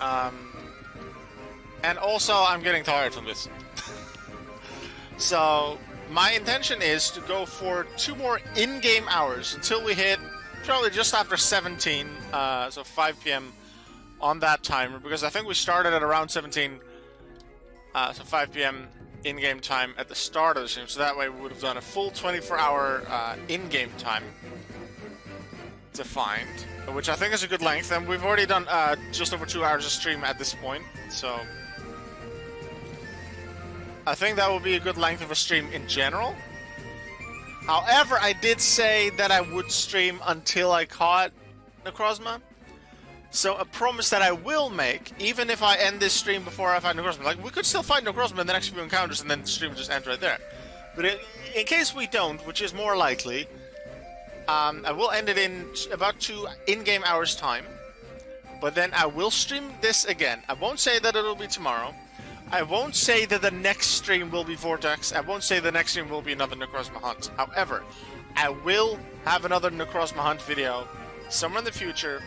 And also, I'm getting tired from this. So, my intention is to go for 2 more in-game hours until we hit probably just after 17, so 5 p.m. on that timer, because I think we started at around 17, so 5 p.m. in-game time at the start of the stream, so that way we would have done a full 24-hour in-game time to find, which I think is a good length, and we've already done just over 2 hours of stream at this point, so I think that will be a good length of a stream in general. However, I did say that I would stream until I caught Necrozma. So a promise that I will make, even if I end this stream before I find Necrozma. Like, we could still find Necrozma in the next few encounters and then the stream would just end right there. But in case we don't, which is more likely, I will end it in about 2 in-game hours time. But then I will stream this again. I won't say that it'll be tomorrow. I won't say that the next stream will be Vortex. I won't say the next stream will be another Necrozma hunt. However, I will have another Necrozma hunt video somewhere in the future.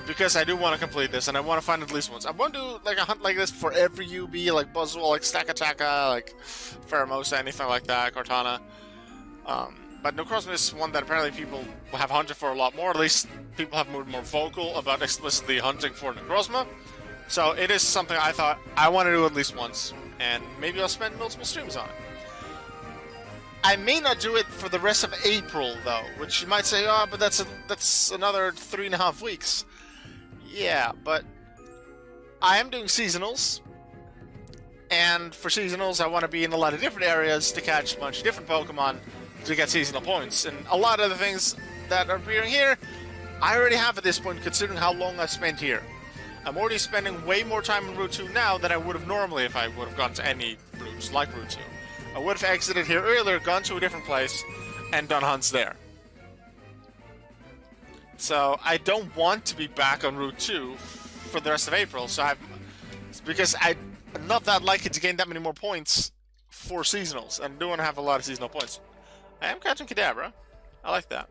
Because I do want to complete this, and I want to find at least once. I won't do like a hunt like this for every UB, like Buzzwole, like Stakataka, like Pheromosa, anything like that, Cortana. But Necrozma is one that apparently people have hunted for a lot more. At least people have moved more vocal about explicitly hunting for Necrozma. So it is something I thought I want to do at least once, and maybe I'll spend multiple streams on it. I may not do it for the rest of April, though, which you might say, oh, but that's another 3.5 weeks. Yeah, but I am doing seasonals, and for seasonals I want to be in a lot of different areas to catch a bunch of different Pokemon to get seasonal points, and a lot of the things that are appearing here, I already have at this point, considering how long I spent here. I'm already spending way more time in Route 2 now than I would have normally if I would have gone to any routes like Route 2. I would have exited here earlier, gone to a different place, and done hunts there. So I don't want to be back on Route 2 for the rest of April, so because I'm not that likely to gain that many more points for seasonals, and do want to have a lot of seasonal points. I am catching Kadabra. I like that.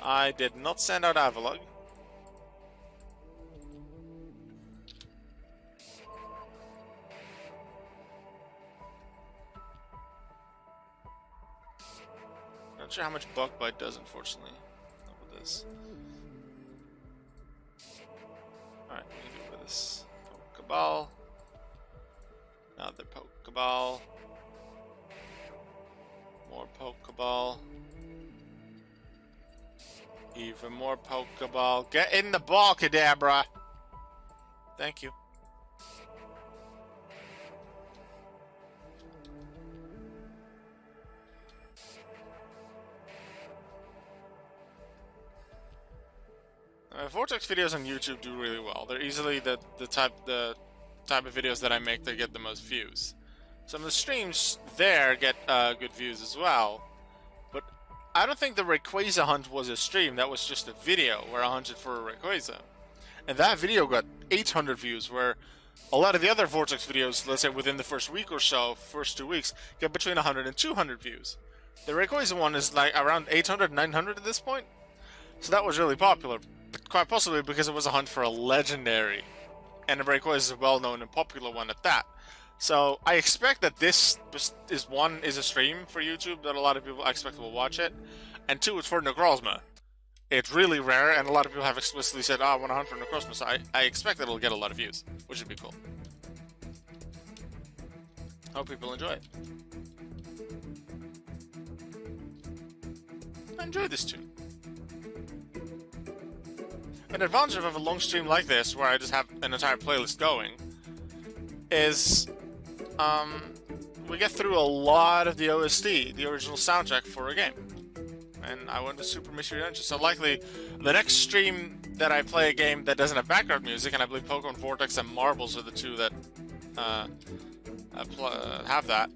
I did not send out Avalugg. Not sure how much Bug Bite does, unfortunately. Not with this. Alright, we can do with this. Pokeball. Another Pokeball. More Pokeball. Even more Pokeball. Get in the ball, Kadabra! Thank you. Vortex videos on YouTube do really well. They're easily the type of videos that I make that get the most views. Some of the streams there get good views as well. But I don't think the Rayquaza hunt was a stream. That was just a video where I hunted for a Rayquaza. And that video got 800 views, where a lot of the other Vortex videos, let's say within the first week or so, first 2 weeks, get between 100 and 200 views. The Rayquaza one is like around 800, 900 at this point. So that was really popular. Quite possibly because it was a hunt for a legendary, and the Rayquaza is a well-known and popular one at that. So I expect that this is a stream for YouTube that a lot of people I expect will watch it, and 2, it's for Necrozma. It's really rare, and a lot of people have explicitly said, "Oh, I want to hunt for Necrozma," so I expect that it'll get a lot of views, which would be cool. Hope people enjoy it. I enjoy this tune. An advantage of a long stream like this, where I just have an entire playlist going, is we get through a lot of the OST, the original soundtrack for a game. And I went to Super Mystery Dungeon, so likely the next stream that I play a game that doesn't have background music, and I believe Pokemon Vortex and Marbles are the 2 that have that,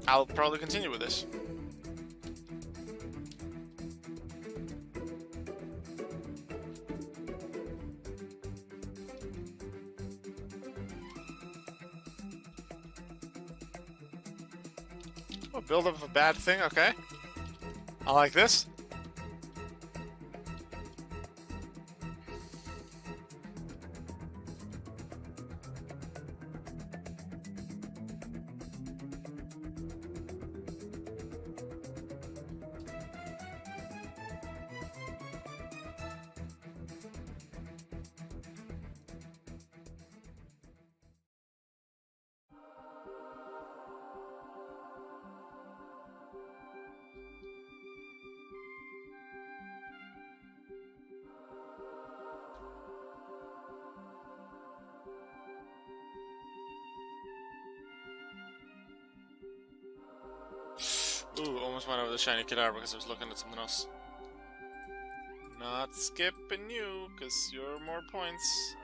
I'll probably continue with this. Build up a bad thing, okay. I like this. Ooh, almost went over the shiny Kadabra because I was looking at something else. Not skipping you, because you're more points.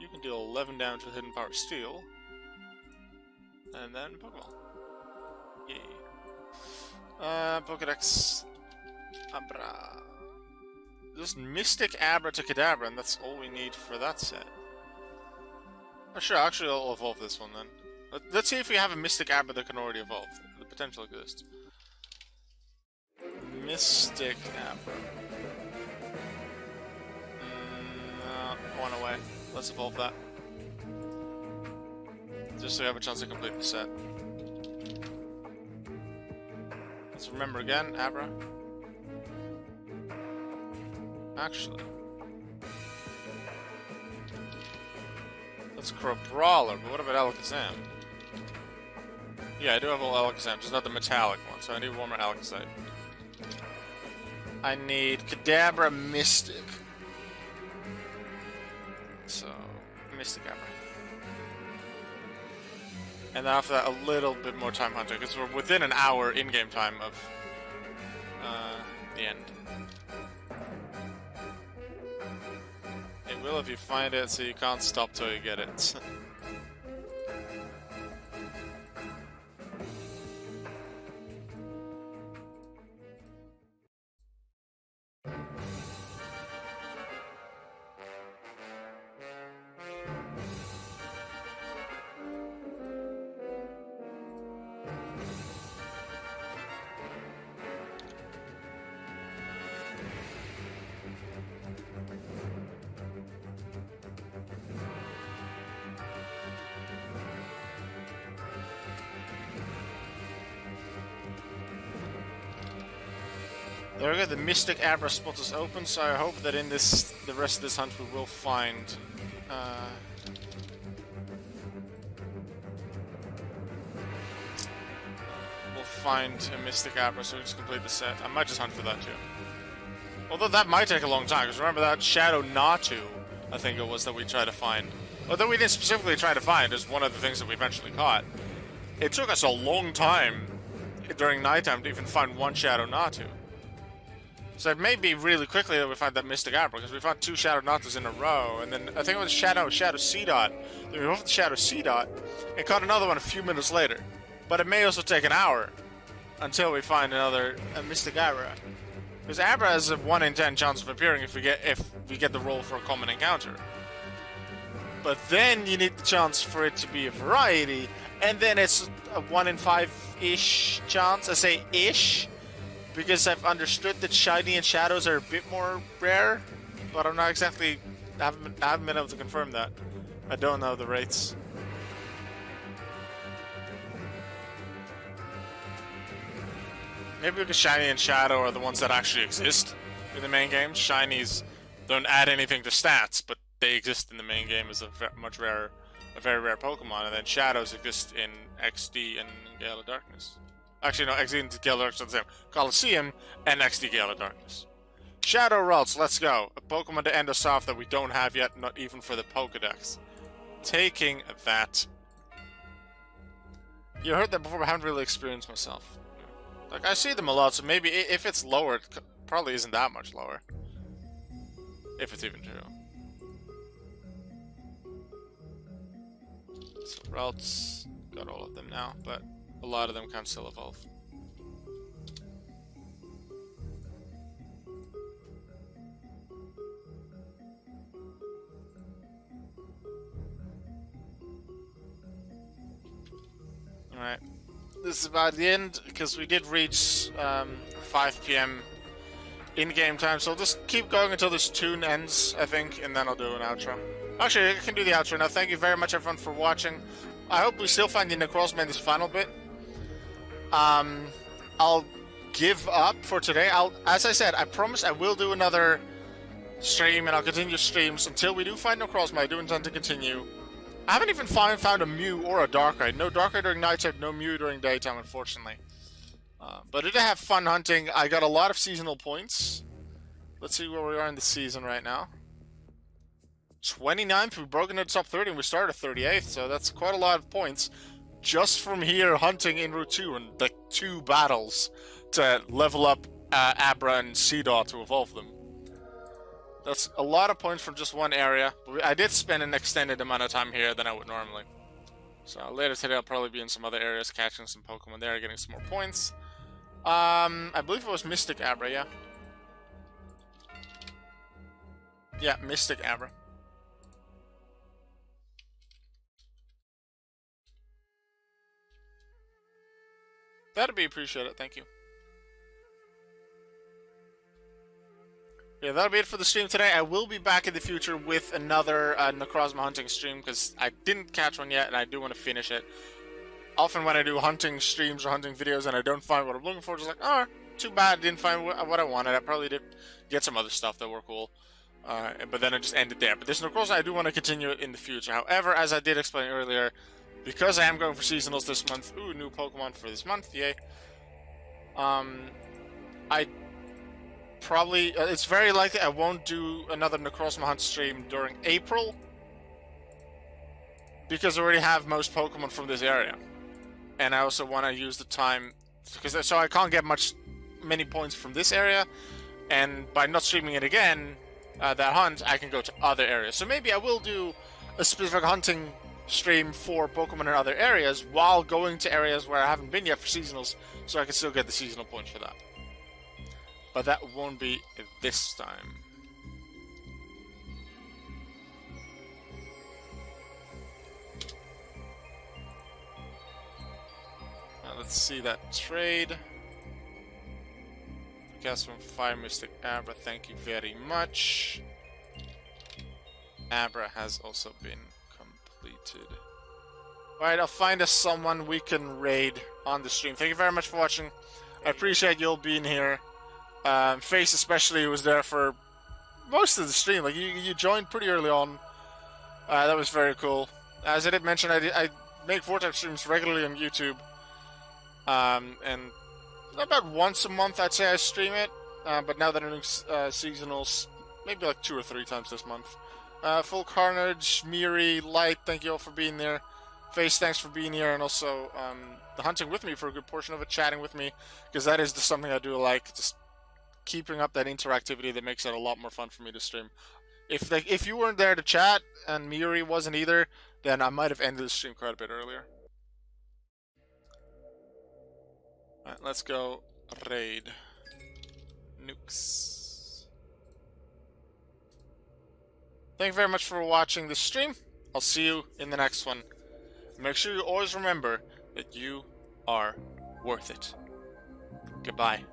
You can deal 11 damage with Hidden Power Steel. And then Pokeball. Yay. Pokedex. Abra. Just Mystic Abra to Kadabra, and that's all we need for that set. Oh, sure, actually I'll evolve this one then. Let's see if we have a Mystic Abra that can already evolve. The potential exists. Mystic Abra. No, one away. Let's evolve that. Just so we have a chance to complete the set. Let's remember again, Abra. Actually. Let's grow Brawler, but what about Alakazam? Yeah, I do have all Alakazam, just not the metallic one, so I need one more Alakazam. I need Kadabra Mystic. So, Mystic Abra. And then after that, a little bit more time hunter, because we're within an hour in-game time of the end. It will if you find it, so you can't stop till you get it. There we go, the Mystic Abra spot is open, so I hope that in the rest of this hunt we will find a Mystic Abra, so we just complete the set. I might just hunt for that too. Although that might take a long time, because remember that Shadow Natu, I think it was, that we tried to find. Although we didn't specifically try to find, is one of the things that we eventually caught. It took us a long time during nighttime to even find one Shadow Natu. So it may be really quickly that we find that Mystic Abra, because we found 2 Shadow Natus in a row, and then I think it was Shadow Seedot. Then we moved the Shadow Seedot, and caught another one a few minutes later. But it may also take an hour until we find a Mystic Abra. Because Abra has a 1 in 10 chance of appearing if we get the roll for a common encounter. But then you need the chance for it to be a variety, and then it's a 1 in 5-ish chance. I say ish, because I've understood that Shiny and Shadows are a bit more rare, but I'm not exactly... I haven't been able to confirm that. I don't know the rates. Maybe because Shiny and Shadow are the ones that actually exist in the main game. Shinies don't add anything to stats, but they exist in the main game as a very rare Pokemon, and then Shadows exist in XD and Gale of Darkness. Actually, no, XD and Gale of Darkness are the same. Colosseum and XD Gale of Darkness. Shadow Ralts, let's go. A Pokemon to end us off that we don't have yet, not even for the Pokedex. Taking that. You heard that before, but I haven't really experienced myself. Like, I see them a lot, so maybe if it's lower, it probably isn't that much lower. If it's even true. So, Ralts, got all of them now, but a lot of them can still evolve. Alright. This is about the end, because we did reach 5 PM in-game time, so I'll just keep going until this tune ends, I think, and then I'll do an outro. Actually, I can do the outro now. Thank you very much, everyone, for watching. I hope we still find the Necrozma in this final bit. I'll give up for today. As I said, I promise I will do another stream, and I'll continue streams until we do find Necrozma. I do intend to continue. I haven't even found a Mew or a Darkrai. No Darkrai during nighttime, no Mew during daytime, unfortunately. But I did have fun hunting. I got a lot of seasonal points. Let's see where we are in the season right now. 29th, we've broken into top 30 and we started 38th, so that's quite a lot of points. Just from here hunting in Route 2 and like 2 battles to level up Abra and Seedot to evolve them. That's a lot of points from just one area. I did spend an extended amount of time here than I would normally. So later today I'll probably be in some other areas catching some Pokemon there, getting some more points. I believe it was Mystic Abra, yeah? Yeah, Mystic Abra. That'd be appreciated, thank you. Yeah, that'll be it for the stream today. I will be back in the future with another Necrozma hunting stream, because I didn't catch one yet, and I do want to finish it. Often when I do hunting streams or hunting videos and I don't find what I'm looking for, just like, oh, too bad, didn't find what I wanted. I probably did get some other stuff that were cool. But then I just ended there. But this Necrozma, I do want to continue it in the future. However, as I did explain earlier, because I am going for seasonals this month, ooh, new Pokemon for this month, yay. I probably, it's very likely I won't do another Necrozma hunt stream during April, because I already have most Pokemon from this area. And I also want to use the time, because so I can't get many points from this area, and by not streaming it again, that hunt, I can go to other areas. So maybe I will do a specific hunting stream for Pokemon in other areas while going to areas where I haven't been yet for seasonals, so I can still get the seasonal points for that. But that won't be this time. Now let's see that trade. Guess from Fire Mystic Abra, thank you very much. Abra has also been completed. Alright, I'll find us someone we can raid on the stream. Thank you very much for watching. I appreciate you all being here. Face especially was there for most of the stream. Like you joined pretty early on. That was very cool. As I did mention, I make Vortex streams regularly on YouTube. And about once a month I'd say I stream it. But now that I'm doing seasonals, maybe like 2 or 3 times this month. Full Carnage, Miri, Light, thank you all for being there. Face, thanks for being here, and also the hunting with me for a good portion of it, chatting with me, because that is just something I do like, just keeping up that interactivity that makes it a lot more fun for me to stream. If you weren't there to chat, and Miri wasn't either, then I might have ended the stream quite a bit earlier. Alright, let's go raid. Nukes. Thank you very much for watching this stream. I'll see you in the next one. Make sure you always remember that you are worth it. Goodbye.